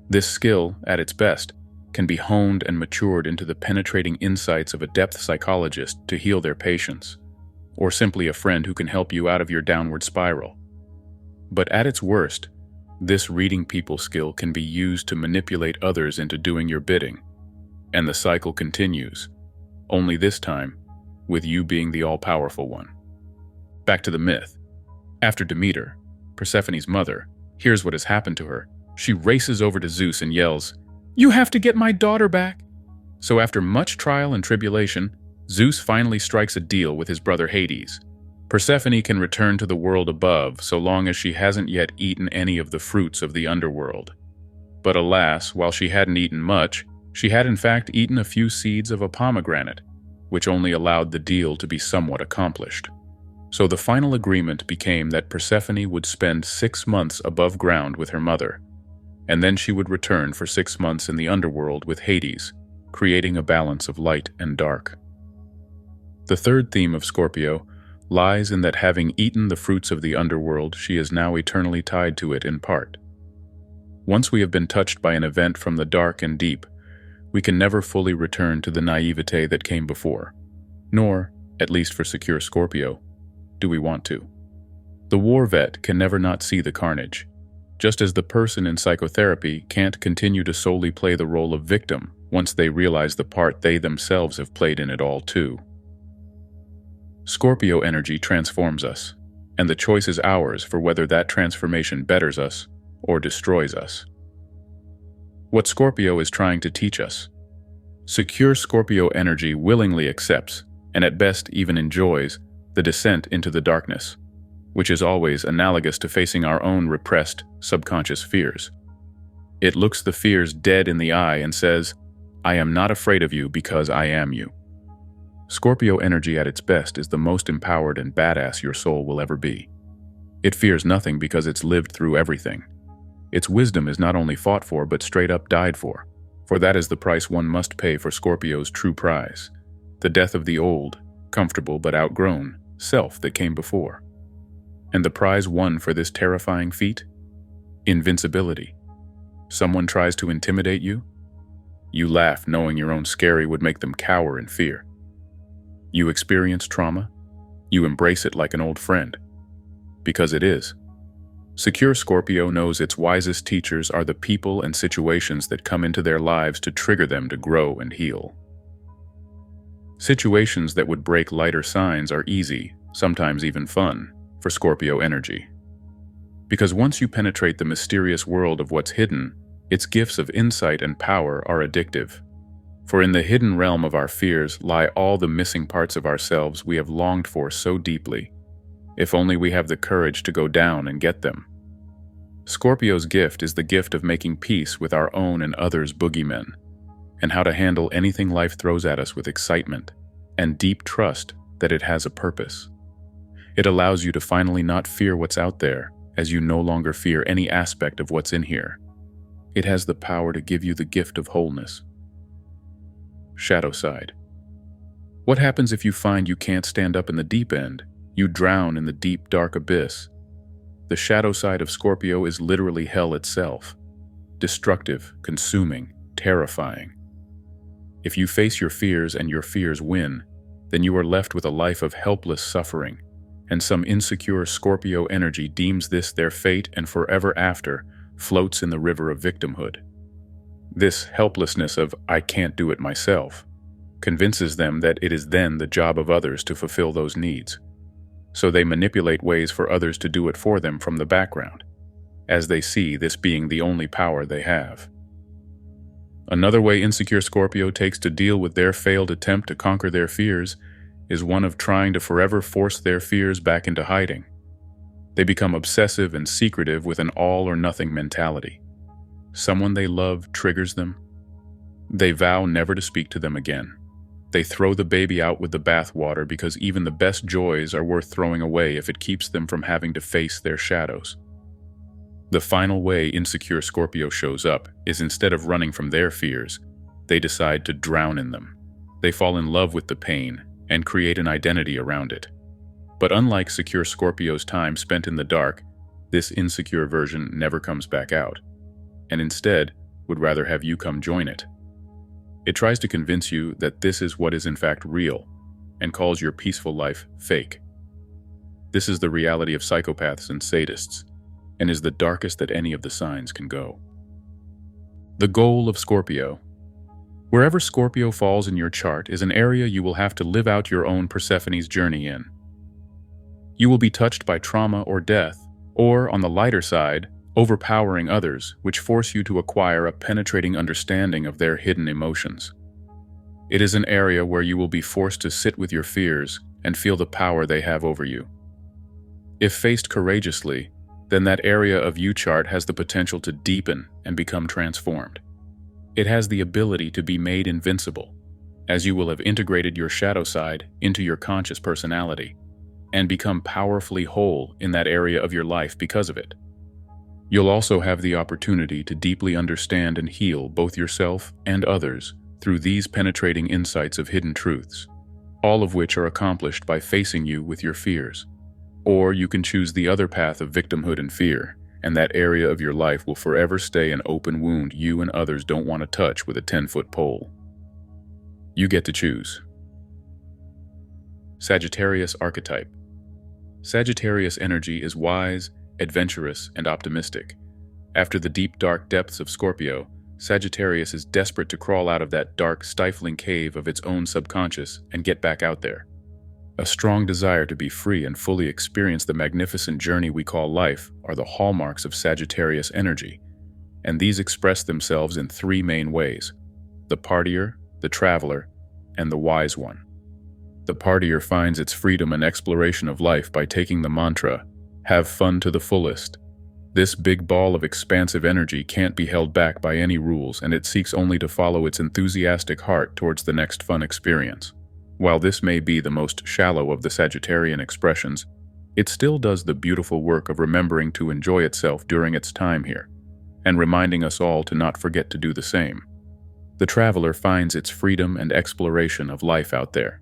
This skill, at its best, can be honed and matured into the penetrating insights of a depth psychologist to heal their patients, or simply a friend who can help you out of your downward spiral. But at its worst, this reading people skill can be used to manipulate others into doing your bidding, and the cycle continues, only this time with you being the all-powerful one. Back to the myth. After Demeter, Persephone's mother, hears what has happened to her, she races over to Zeus and yells, "You have to get my daughter back!" So after much trial and tribulation, Zeus finally strikes a deal with his brother Hades. Persephone can return to the world above so long as she hasn't yet eaten any of the fruits of the underworld. But alas, while she hadn't eaten much, she had in fact eaten a few seeds of a pomegranate, which only allowed the deal to be somewhat accomplished. So the final agreement became that Persephone would spend 6 months above ground with her mother, and then she would return for 6 months in the underworld with Hades, creating a balance of light and dark. The third theme of Scorpio lies in that having eaten the fruits of the underworld, she is now eternally tied to it in part. Once we have been touched by an event from the dark and deep, we can never fully return to the naivete that came before, nor, at least for secure Scorpio, do we want to. The war vet can never not see the carnage, just as the person in psychotherapy can't continue to solely play the role of victim once they realize the part they themselves have played in it all too. Scorpio energy transforms us, and the choice is ours for whether that transformation betters us or destroys us. What Scorpio is trying to teach us. Secure Scorpio energy willingly accepts, and at best even enjoys, the descent into the darkness, which is always analogous to facing our own repressed, subconscious fears. It looks the fears dead in the eye and says, "I am not afraid of you because I am you." Scorpio energy at its best is the most empowered and badass your soul will ever be. It fears nothing because it's lived through everything. Its wisdom is not only fought for but straight up died for that is the price one must pay for Scorpio's true prize, the death of the old, comfortable but outgrown, self that came before. And the prize won for this terrifying feat? Invincibility. Someone tries to intimidate you? You laugh knowing your own scary would make them cower in fear. You experience trauma? You embrace it like an old friend. Because it is. Secure Scorpio knows its wisest teachers are the people and situations that come into their lives to trigger them to grow and heal. Situations that would break lighter signs are easy, sometimes even fun, for Scorpio energy. Because once you penetrate the mysterious world of what's hidden, its gifts of insight and power are addictive. For in the hidden realm of our fears lie all the missing parts of ourselves we have longed for so deeply, if only we have the courage to go down and get them. Scorpio's gift is the gift of making peace with our own and others' boogeymen, and how to handle anything life throws at us with excitement and deep trust that it has a purpose. It allows you to finally not fear what's out there, as you no longer fear any aspect of what's in here. It has the power to give you the gift of wholeness. Shadow side. What happens if you find you can't stand up in the deep end? You drown in the deep, dark abyss. The shadow side of Scorpio is literally hell itself. Destructive, consuming, terrifying. If you face your fears and your fears win, then you are left with a life of helpless suffering, and some insecure Scorpio energy deems this their fate and forever after floats in the river of victimhood. This helplessness of "I can't do it myself" convinces them that it is then the job of others to fulfill those needs. So they manipulate ways for others to do it for them from the background, as they see this being the only power they have. Another way insecure Scorpio takes to deal with their failed attempt to conquer their fears is one of trying to forever force their fears back into hiding. They become obsessive and secretive with an all-or-nothing mentality. Someone they love triggers them. They vow never to speak to them again. They throw the baby out with the bathwater because even the best joys are worth throwing away if it keeps them from having to face their shadows. The final way insecure Scorpio shows up is instead of running from their fears, they decide to drown in them. They fall in love with the pain and create an identity around it. But unlike secure Scorpio's time spent in the dark, this insecure version never comes back out, and instead would rather have you come join it. It tries to convince you that this is what is in fact real, and calls your peaceful life fake. This is the reality of psychopaths and sadists, and is the darkest that any of the signs can go. The goal of Scorpio. Wherever Scorpio falls in your chart is an area you will have to live out your own Persephone's journey in. You will be touched by trauma or death, or, on the lighter side, overpowering others, which force you to acquire a penetrating understanding of their hidden emotions. It is an area where you will be forced to sit with your fears and feel the power they have over you. If faced courageously, then that area of you chart has the potential to deepen and become transformed. It has the ability to be made invincible, as you will have integrated your shadow side into your conscious personality, and become powerfully whole in that area of your life because of it. You'll also have the opportunity to deeply understand and heal both yourself and others through these penetrating insights of hidden truths, all of which are accomplished by facing you with your fears. Or you can choose the other path of victimhood and fear, and that area of your life will forever stay an open wound you and others don't want to touch with a 10-foot pole. You get to choose. Sagittarius Archetype. Sagittarius energy is wise, adventurous, and optimistic. After the deep, dark depths of Scorpio, Sagittarius is desperate to crawl out of that dark, stifling cave of its own subconscious and get back out there. A strong desire to be free and fully experience the magnificent journey we call life are the hallmarks of Sagittarius energy, and these express themselves in three main ways: the partier, the traveler, and the wise one. The partier finds its freedom and exploration of life by taking the mantra, "Have fun to the fullest." This big ball of expansive energy can't be held back by any rules, and it seeks only to follow its enthusiastic heart towards the next fun experience. While this may be the most shallow of the Sagittarian expressions, it still does the beautiful work of remembering to enjoy itself during its time here, and reminding us all to not forget to do the same. The traveler finds its freedom and exploration of life out there.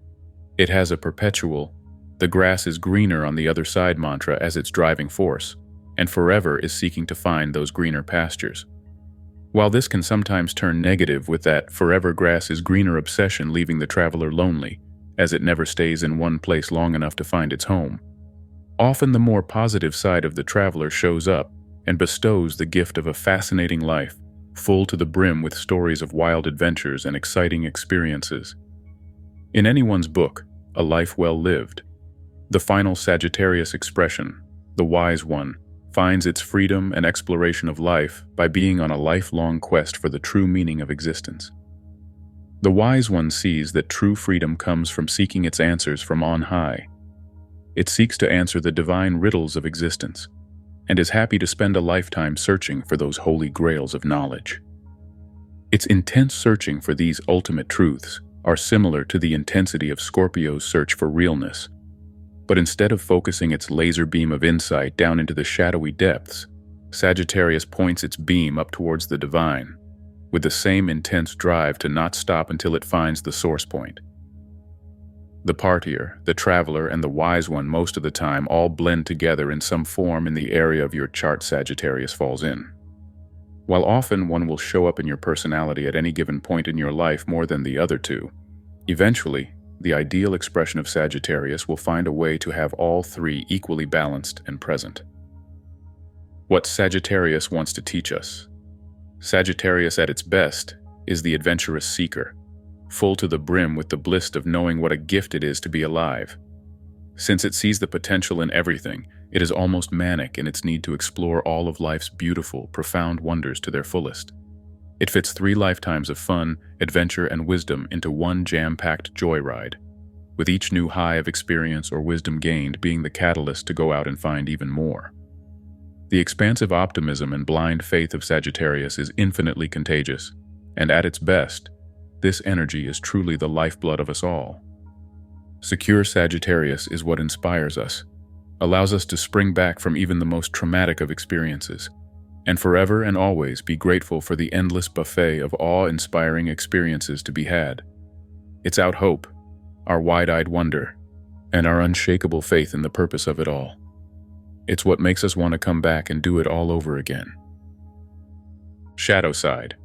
It has a perpetual, "the grass is greener on the other side" mantra as its driving force, and forever is seeking to find those greener pastures. While this can sometimes turn negative with that "forever grass is greener" obsession leaving the traveler lonely, as it never stays in one place long enough to find its home, often the more positive side of the traveler shows up and bestows the gift of a fascinating life, full to the brim with stories of wild adventures and exciting experiences. In anyone's book, A Life Well Lived, the final Sagittarius expression, the wise one, finds its freedom and exploration of life by being on a lifelong quest for the true meaning of existence. The wise one sees that true freedom comes from seeking its answers from on high. It seeks to answer the divine riddles of existence, and is happy to spend a lifetime searching for those holy grails of knowledge. Its intense searching for these ultimate truths are similar to the intensity of Scorpio's search for realness, but instead of focusing its laser beam of insight down into the shadowy depths, Sagittarius points its beam up towards the divine, with the same intense drive to not stop until it finds the source point. The partier, the traveler, and the wise one most of the time all blend together in some form in the area of your chart Sagittarius falls in. While often one will show up in your personality at any given point in your life more than the other two, eventually, the ideal expression of Sagittarius will find a way to have all three equally balanced and present. What Sagittarius wants to teach us. Sagittarius at its best is the adventurous seeker, full to the brim with the bliss of knowing what a gift it is to be alive. Since it sees the potential in everything, it is almost manic in its need to explore all of life's beautiful, profound wonders to their fullest. It fits 3 lifetimes of fun, adventure, and wisdom into one jam-packed joyride, with each new high of experience or wisdom gained being the catalyst to go out and find even more. The expansive optimism and blind faith of Sagittarius is infinitely contagious, and at its best, this energy is truly the lifeblood of us all. Secure Sagittarius is what inspires us, allows us to spring back from even the most traumatic of experiences, and forever and always be grateful for the endless buffet of awe-inspiring experiences to be had. It's our hope, our wide-eyed wonder, and our unshakable faith in the purpose of it all. It's what makes us want to come back and do it all over again. Shadow side.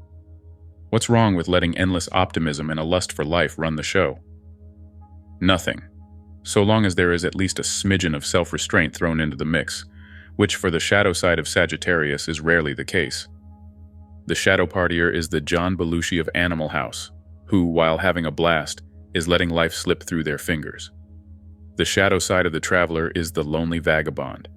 What's wrong with letting endless optimism and a lust for life run the show? Nothing, so long as there is at least a smidgen of self-restraint thrown into the mix, which for the shadow side of Sagittarius is rarely the case. The shadow partier is the John Belushi of Animal House, who, while having a blast, is letting life slip through their fingers. The shadow side of the traveler is the lonely vagabond,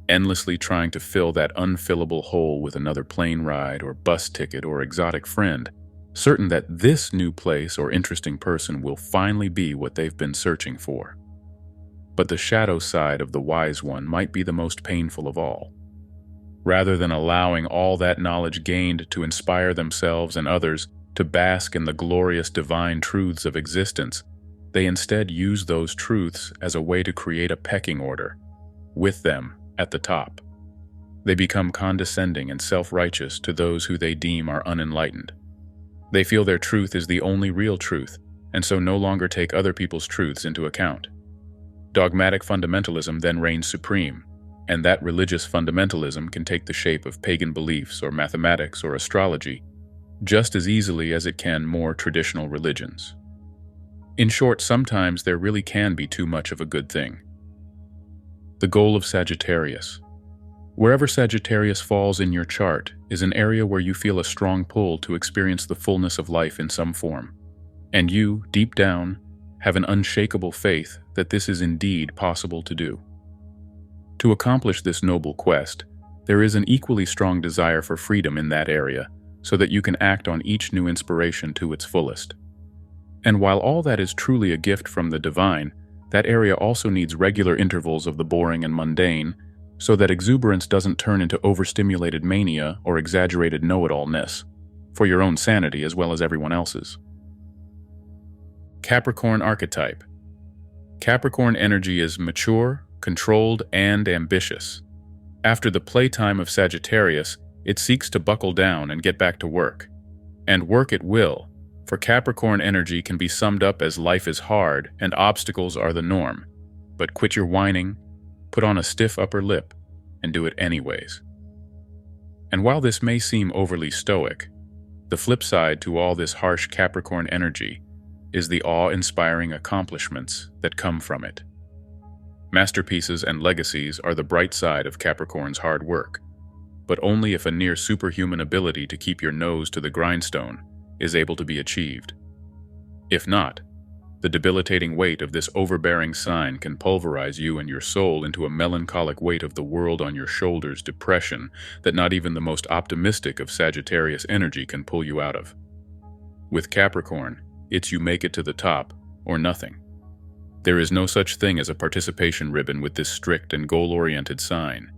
endlessly trying to fill that unfillable hole with another plane ride or bus ticket or exotic friend, certain that this new place or interesting person will finally be what they've been searching for. But the shadow side of the wise one might be the most painful of all. Rather than allowing all that knowledge gained to inspire themselves and others to bask in the glorious divine truths of existence, they instead use those truths as a way to create a pecking order, with them at the top. They become condescending and self-righteous to those who they deem are unenlightened. They feel their truth is the only real truth, and so no longer take other people's truths into account. Dogmatic fundamentalism then reigns supreme, and that religious fundamentalism can take the shape of pagan beliefs or mathematics or astrology, just as easily as it can more traditional religions. In short, sometimes there really can be too much of a good thing. The goal of Sagittarius. Wherever Sagittarius falls in your chart is an area where you feel a strong pull to experience the fullness of life in some form, and you, deep down, have an unshakable faith that this is indeed possible to do. To accomplish this noble quest, there is an equally strong desire for freedom in that area, so that you can act on each new inspiration to its fullest. And while all that is truly a gift from the divine, that area also needs regular intervals of the boring and mundane, so that exuberance doesn't turn into overstimulated mania or exaggerated know-it-allness, for your own sanity as well as everyone else's. Capricorn Archetype. Capricorn energy is mature, controlled, and ambitious. After the playtime of Sagittarius, it seeks to buckle down and get back to work. And work it will, for Capricorn energy can be summed up as life is hard and obstacles are the norm. But quit your whining, put on a stiff upper lip, and do it anyways. And while this may seem overly stoic, the flip side to all this harsh Capricorn energy is the awe-inspiring accomplishments that come from it. Masterpieces and legacies are the bright side of Capricorn's hard work, but only if a near superhuman ability to keep your nose to the grindstone is able to be achieved. If not, the debilitating weight of this overbearing sign can pulverize you and your soul into a melancholic weight of the world on your shoulders depression that not even the most optimistic of Sagittarius energy can pull you out of. With Capricorn, It's you make it to the top, or nothing. There is no such thing as a participation ribbon with this strict and goal-oriented sign.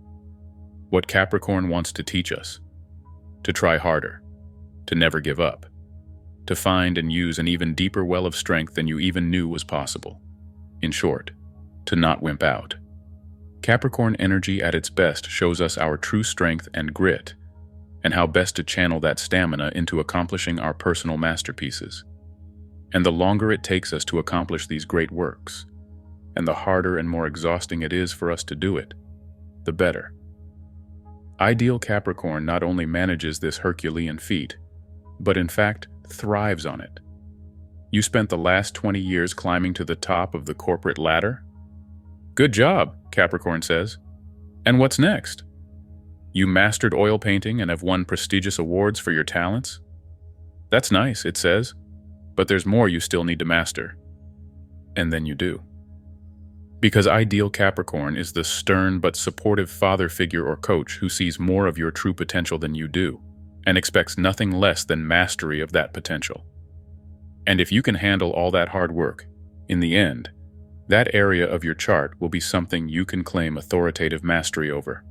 What Capricorn wants to teach us: to try harder, to never give up, to find and use an even deeper well of strength than you even knew was possible. In short, to not wimp out. Capricorn energy at its best shows us our true strength and grit, and how best to channel that stamina into accomplishing our personal masterpieces. And the longer it takes us to accomplish these great works, and the harder and more exhausting it is for us to do it, the better. Ideal Capricorn not only manages this Herculean feat, but in fact thrives on it. You spent the last 20 years climbing to the top of the corporate ladder? Good job, Capricorn says. And what's next? You mastered oil painting and have won prestigious awards for your talents? That's nice, it says, but there's more you still need to master. And then you do. Because ideal Capricorn is the stern but supportive father figure or coach who sees more of your true potential than you do, and expects nothing less than mastery of that potential. And if you can handle all that hard work, in the end, that area of your chart will be something you can claim authoritative mastery over.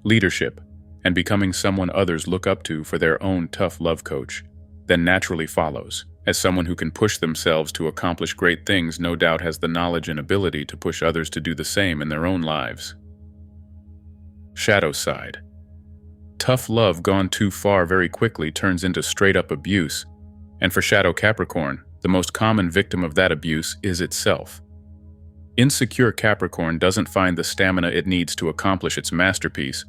Leadership, and becoming someone others look up to for their own tough love coach, then naturally follows, as someone who can push themselves to accomplish great things no doubt has the knowledge and ability to push others to do the same in their own lives. Shadow side. Tough love gone too far very quickly turns into straight-up abuse, and for Shadow Capricorn, the most common victim of that abuse is itself. Insecure Capricorn doesn't find the stamina it needs to accomplish its masterpiece,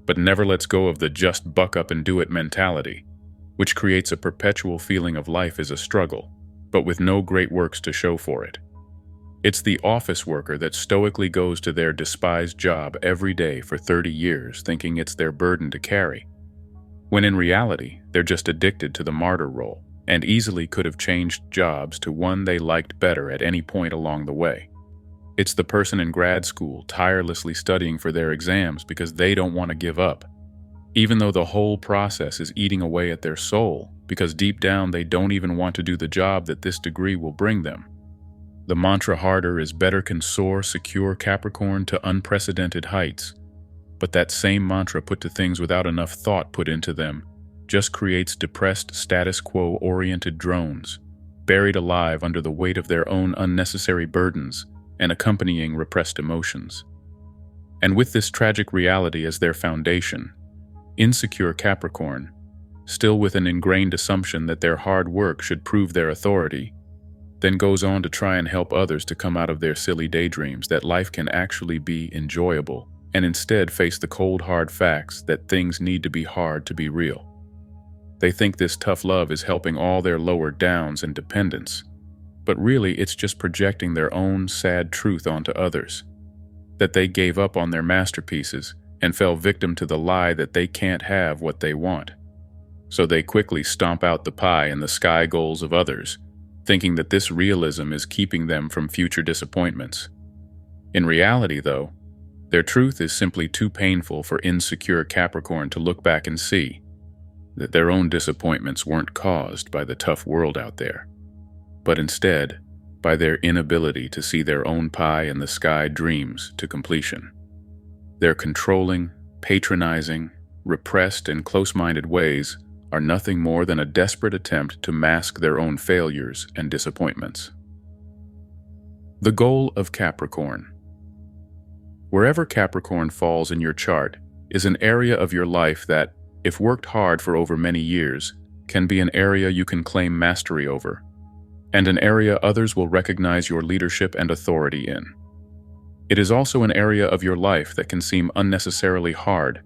but never lets go of the just buck up and do it mentality, which creates a perpetual feeling of life is a struggle, but with no great works to show for it. It's the office worker that stoically goes to their despised job every day for 30 years thinking it's their burden to carry, when in reality they're just addicted to the martyr role and easily could have changed jobs to one they liked better at any point along the way. It's the person in grad school tirelessly studying for their exams because they don't want to give up, even though the whole process is eating away at their soul, because deep down they don't even want to do the job that this degree will bring them. The mantra harder is better can soar secure Capricorn to unprecedented heights, but that same mantra put to things without enough thought put into them just creates depressed status quo-oriented drones, buried alive under the weight of their own unnecessary burdens and accompanying repressed emotions. And with this tragic reality as their foundation, insecure Capricorn, still with an ingrained assumption that their hard work should prove their authority, then goes on to try and help others to come out of their silly daydreams that life can actually be enjoyable, and instead face the cold hard facts that things need to be hard to be real. They think this tough love is helping all their lower downs and dependence, but really it's just projecting their own sad truth onto others, that they gave up on their masterpieces and fell victim to the lie that they can't have what they want. So they quickly stomp out the pie and the sky goals of others, thinking that this realism is keeping them from future disappointments. In reality, though, their truth is simply too painful for insecure Capricorn to look back and see that their own disappointments weren't caused by the tough world out there, but instead by their inability to see their own pie in the sky dreams to completion. Their controlling, patronizing, repressed, and close-minded ways are nothing more than a desperate attempt to mask their own failures and disappointments. The goal of Capricorn. Wherever Capricorn falls in your chart is an area of your life that, if worked hard for over many years, can be an area you can claim mastery over, and an area others will recognize your leadership and authority in. It is also an area of your life that can seem unnecessarily hard,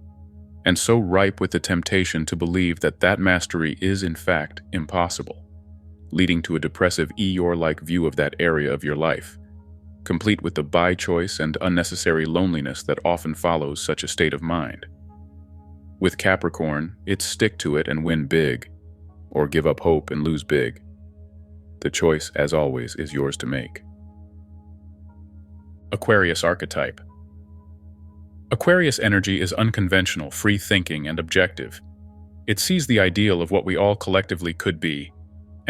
and so ripe with the temptation to believe that that mastery is in fact impossible, leading to a depressive Eeyore-like view of that area of your life, complete with the by-choice and unnecessary loneliness that often follows such a state of mind. With Capricorn, it's stick to it and win big, or give up hope and lose big. The choice, as always, is yours to make. Aquarius Archetype. Aquarius energy is unconventional, free-thinking, and objective. It sees the ideal of what we all collectively could be,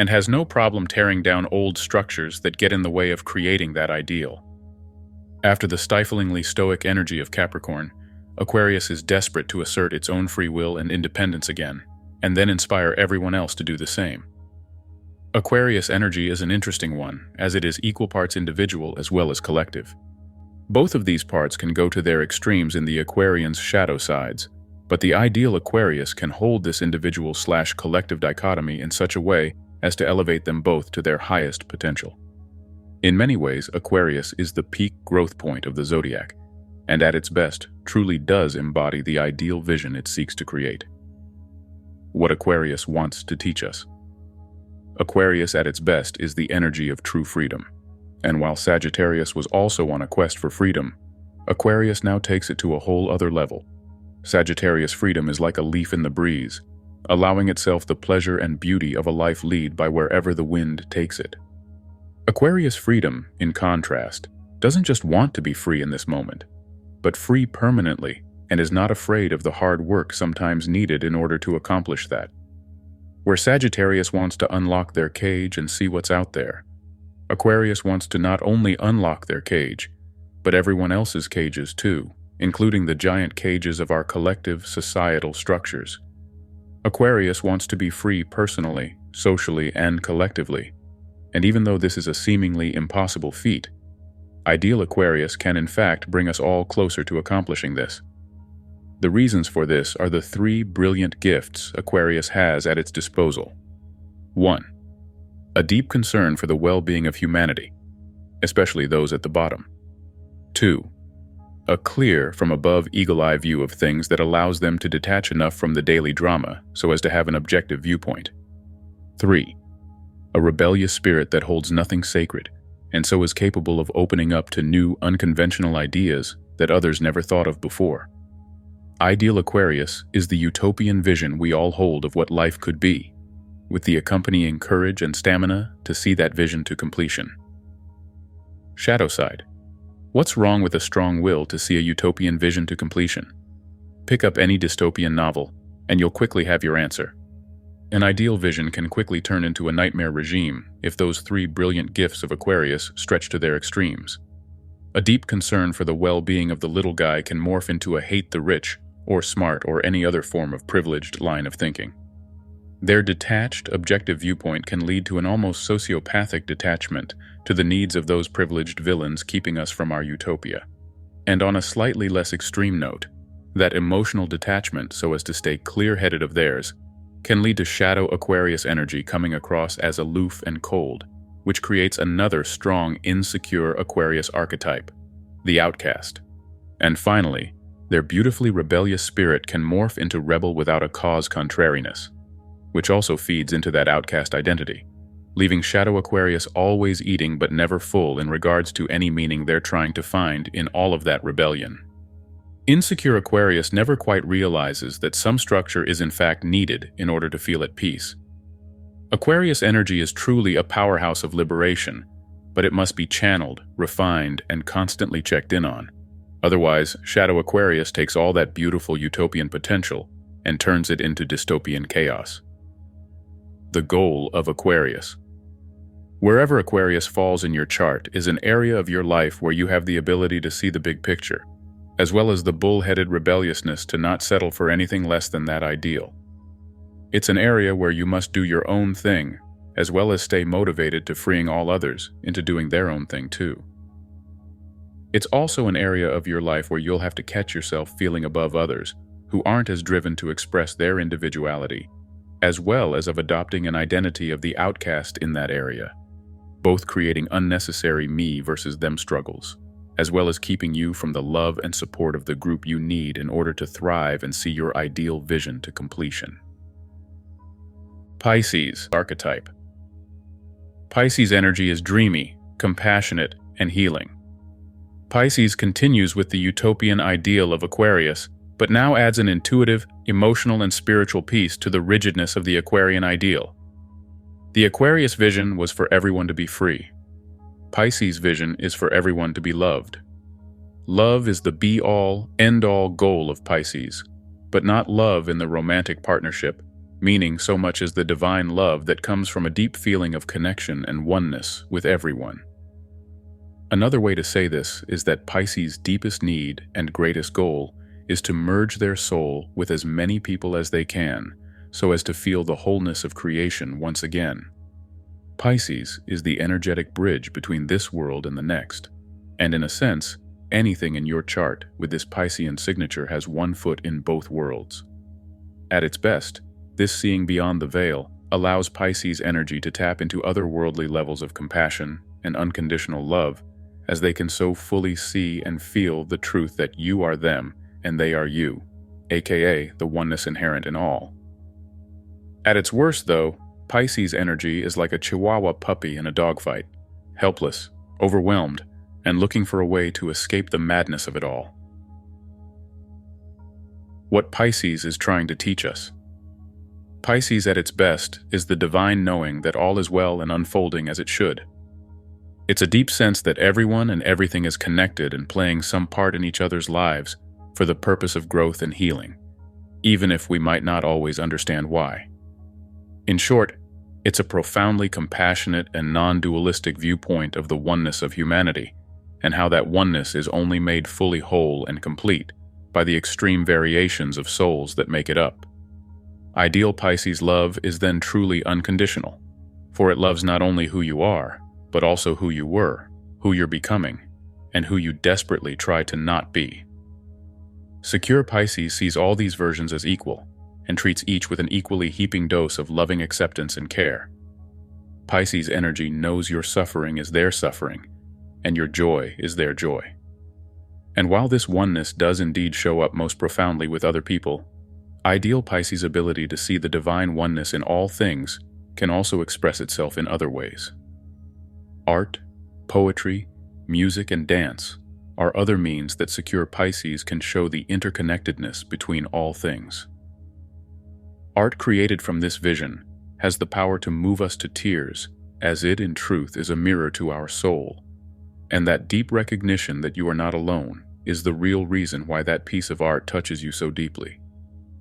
and has no problem tearing down old structures that get in the way of creating that ideal. After the stiflingly stoic energy of Capricorn, Aquarius is desperate to assert its own free will and independence again, and then inspire everyone else to do the same. Aquarius energy is an interesting one, as it is equal parts individual as well as collective. Both of these parts can go to their extremes in the Aquarian's shadow sides, but the ideal Aquarius can hold this individual/collective dichotomy in such a way as to elevate them both to their highest potential. In many ways, Aquarius is the peak growth point of the zodiac, and at its best, truly does embody the ideal vision it seeks to create. What Aquarius wants to teach us. Aquarius at its best is the energy of true freedom, and while Sagittarius was also on a quest for freedom, Aquarius now takes it to a whole other level. Sagittarius freedom is like a leaf in the breeze, allowing itself the pleasure and beauty of a life lead by wherever the wind takes it. Aquarius freedom, in contrast, doesn't just want to be free in this moment, but free permanently, and is not afraid of the hard work sometimes needed in order to accomplish that. Where Sagittarius wants to unlock their cage and see what's out there, Aquarius wants to not only unlock their cage, but everyone else's cages too, including the giant cages of our collective societal structures. Aquarius wants to be free personally, socially, and collectively, and even though this is a seemingly impossible feat, ideal Aquarius can in fact bring us all closer to accomplishing this. The reasons for this are the three brilliant gifts Aquarius has at its disposal. 1. A deep concern for the well-being of humanity, especially those at the bottom. 2. A clear, from above eagle-eye view of things that allows them to detach enough from the daily drama so as to have an objective viewpoint. 3. A rebellious spirit that holds nothing sacred, and so is capable of opening up to new, unconventional ideas that others never thought of before. Ideal Aquarius is the utopian vision we all hold of what life could be, with the accompanying courage and stamina to see that vision to completion. Shadow side. What's wrong with a strong will to see a utopian vision to completion? Pick up any dystopian novel, and you'll quickly have your answer. An ideal vision can quickly turn into a nightmare regime if those three brilliant gifts of Aquarius stretch to their extremes. A deep concern for the well-being of the little guy can morph into a hate the rich, or smart, or any other form of privileged line of thinking. Their detached, objective viewpoint can lead to an almost sociopathic detachment to the needs of those privileged villains keeping us from our utopia. And on a slightly less extreme note, that emotional detachment, so as to stay clear-headed of theirs, can lead to shadow Aquarius energy coming across as aloof and cold, which creates another strong, insecure Aquarius archetype, the outcast. And finally, their beautifully rebellious spirit can morph into rebel without a cause contrariness, which also feeds into that outcast identity, leaving shadow Aquarius always eating but never full in regards to any meaning they're trying to find in all of that rebellion. Insecure Aquarius never quite realizes that some structure is in fact needed in order to feel at peace. Aquarius energy is truly a powerhouse of liberation, but it must be channeled, refined, and constantly checked in on. Otherwise, shadow Aquarius takes all that beautiful utopian potential and turns it into dystopian chaos. The goal of Aquarius. Wherever Aquarius falls in your chart is an area of your life where you have the ability to see the big picture, as well as the bull-headed rebelliousness to not settle for anything less than that ideal. It's an area where you must do your own thing, as well as stay motivated to freeing all others into doing their own thing too. It's also an area of your life where you'll have to catch yourself feeling above others who aren't as driven to express their individuality, as well as of adopting an identity of the outcast in that area, both creating unnecessary me versus them struggles, as well as keeping you from the love and support of the group you need in order to thrive and see your ideal vision to completion. Pisces Archetype. Pisces energy is dreamy, compassionate, and healing. Pisces continues with the utopian ideal of Aquarius, but now adds an intuitive, emotional, and spiritual piece to the rigidness of the Aquarian ideal. The Aquarius vision was for everyone to be free. Pisces' vision is for everyone to be loved. Love is the be-all, end-all goal of Pisces, but not love in the romantic partnership, meaning so much as the divine love that comes from a deep feeling of connection and oneness with everyone. Another way to say this is that Pisces' deepest need and greatest goal is to merge their soul with as many people as they can, so as to feel the wholeness of creation once again. Pisces is the energetic bridge between this world and the next, and in a sense, anything in your chart with this Piscean signature has one foot in both worlds. At its best, this seeing beyond the veil allows Pisces energy to tap into otherworldly levels of compassion and unconditional love, as they can so fully see and feel the truth that you are them and they are you, aka the oneness inherent in all. At its worst, though, Pisces energy is like a Chihuahua puppy in a dogfight, helpless, overwhelmed, and looking for a way to escape the madness of it all. What Pisces is trying to teach us. Pisces at its best is the divine knowing that all is well and unfolding as it should. It's a deep sense that everyone and everything is connected and playing some part in each other's lives for the purpose of growth and healing, even if we might not always understand why. In short, it's a profoundly compassionate and non-dualistic viewpoint of the oneness of humanity, and how that oneness is only made fully whole and complete by the extreme variations of souls that make it up. Ideal Pisces love is then truly unconditional, for it loves not only who you are, but also who you were, who you're becoming, and who you desperately try to not be. Secure Pisces sees all these versions as equal, and treats each with an equally heaping dose of loving acceptance and care. Pisces energy knows your suffering is their suffering, and your joy is their joy. And while this oneness does indeed show up most profoundly with other people, ideal Pisces' ability to see the divine oneness in all things can also express itself in other ways. Art, poetry, music, and dance are other means that secure Pisces can show the interconnectedness between all things. Art created from this vision has the power to move us to tears, as it in truth is a mirror to our soul, and that deep recognition that you are not alone is the real reason why that piece of art touches you so deeply.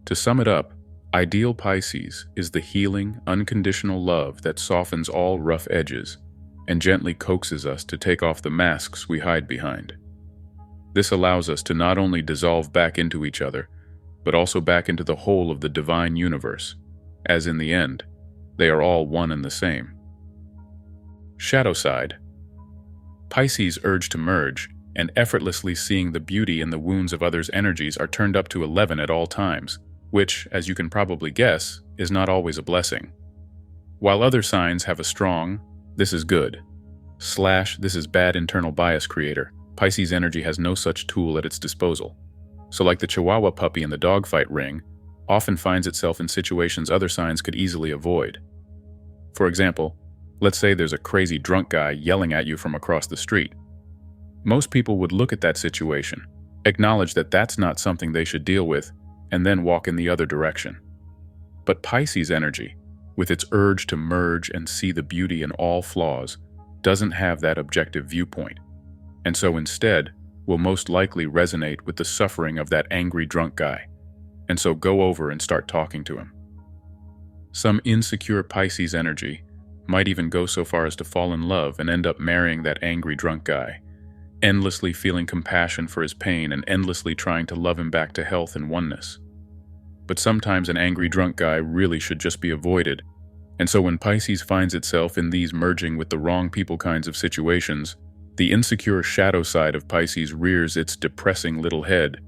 To sum it up, ideal Pisces is the healing, unconditional love that softens all rough edges and gently coaxes us to take off the masks we hide behind. This allows us to not only dissolve back into each other, but also back into the whole of the divine universe, as in the end, they are all one and the same. Shadow side. Pisces' urge to merge and effortlessly seeing the beauty in the wounds of others' energies are turned up to 11 at all times, which, as you can probably guess, is not always a blessing. While other signs have a strong, "this is good," / "this is bad" internal bias creator, Pisces energy has no such tool at its disposal. So like the Chihuahua puppy in the dogfight ring, often finds itself in situations other signs could easily avoid. For example, let's say there's a crazy drunk guy yelling at you from across the street. Most people would look at that situation, acknowledge that that's not something they should deal with, and then walk in the other direction. But Pisces energy, with its urge to merge and see the beauty in all flaws, doesn't have that objective viewpoint, and so instead will most likely resonate with the suffering of that angry drunk guy, and so go over and start talking to him. Some insecure Pisces energy might even go so far as to fall in love and end up marrying that angry drunk guy, endlessly feeling compassion for his pain and endlessly trying to love him back to health and oneness. But sometimes an angry drunk guy really should just be avoided, and so when Pisces finds itself in these merging with the wrong people kinds of situations, the insecure shadow side of Pisces rears its depressing little head,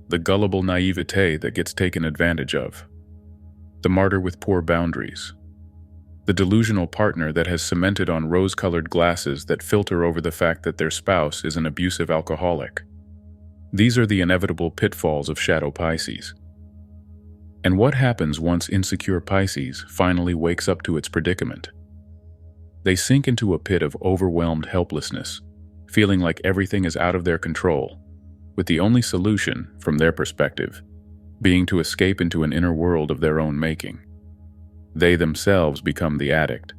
the gullible naivete that gets taken advantage of, the martyr with poor boundaries, the delusional partner that has cemented on rose-colored glasses that filter over the fact that their spouse is an abusive alcoholic. These are the inevitable pitfalls of shadow Pisces. And what happens once insecure Pisces finally wakes up to its predicament? They sink into a pit of overwhelmed helplessness, feeling like everything is out of their control, with the only solution, from their perspective, being to escape into an inner world of their own making. They themselves become the addict,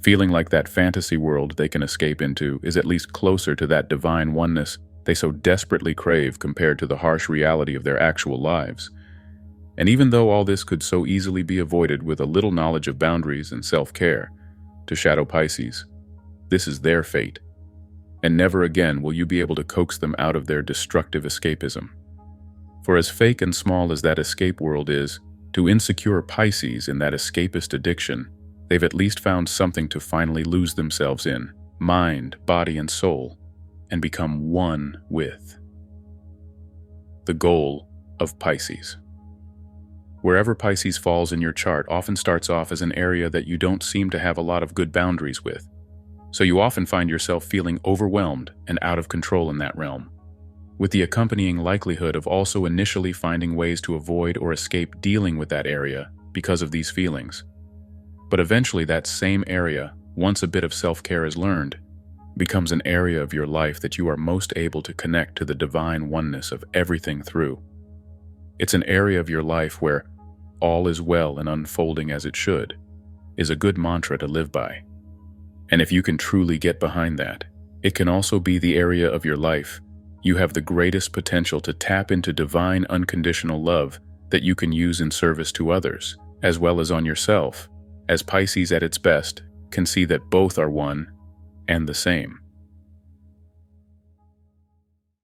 feeling like that fantasy world they can escape into is at least closer to that divine oneness they so desperately crave compared to the harsh reality of their actual lives. And even though all this could so easily be avoided with a little knowledge of boundaries and self-care, to shadow Pisces, this is their fate. And never again will you be able to coax them out of their destructive escapism. For as fake and small as that escape world is, to insecure Pisces in that escapist addiction, they've at least found something to finally lose themselves in, mind, body, and soul, and become one with. The goal of Pisces. Wherever Pisces falls in your chart often starts off as an area that you don't seem to have a lot of good boundaries with, so you often find yourself feeling overwhelmed and out of control in that realm, with the accompanying likelihood of also initially finding ways to avoid or escape dealing with that area because of these feelings. But eventually that same area, once a bit of self-care is learned, becomes an area of your life that you are most able to connect to the divine oneness of everything through. It's an area of your life where all is well and unfolding as it should is a good mantra to live by. And if you can truly get behind that, it can also be the area of your life you have the greatest potential to tap into divine unconditional love that you can use in service to others, as well as on yourself, as Pisces at its best can see that both are one and the same.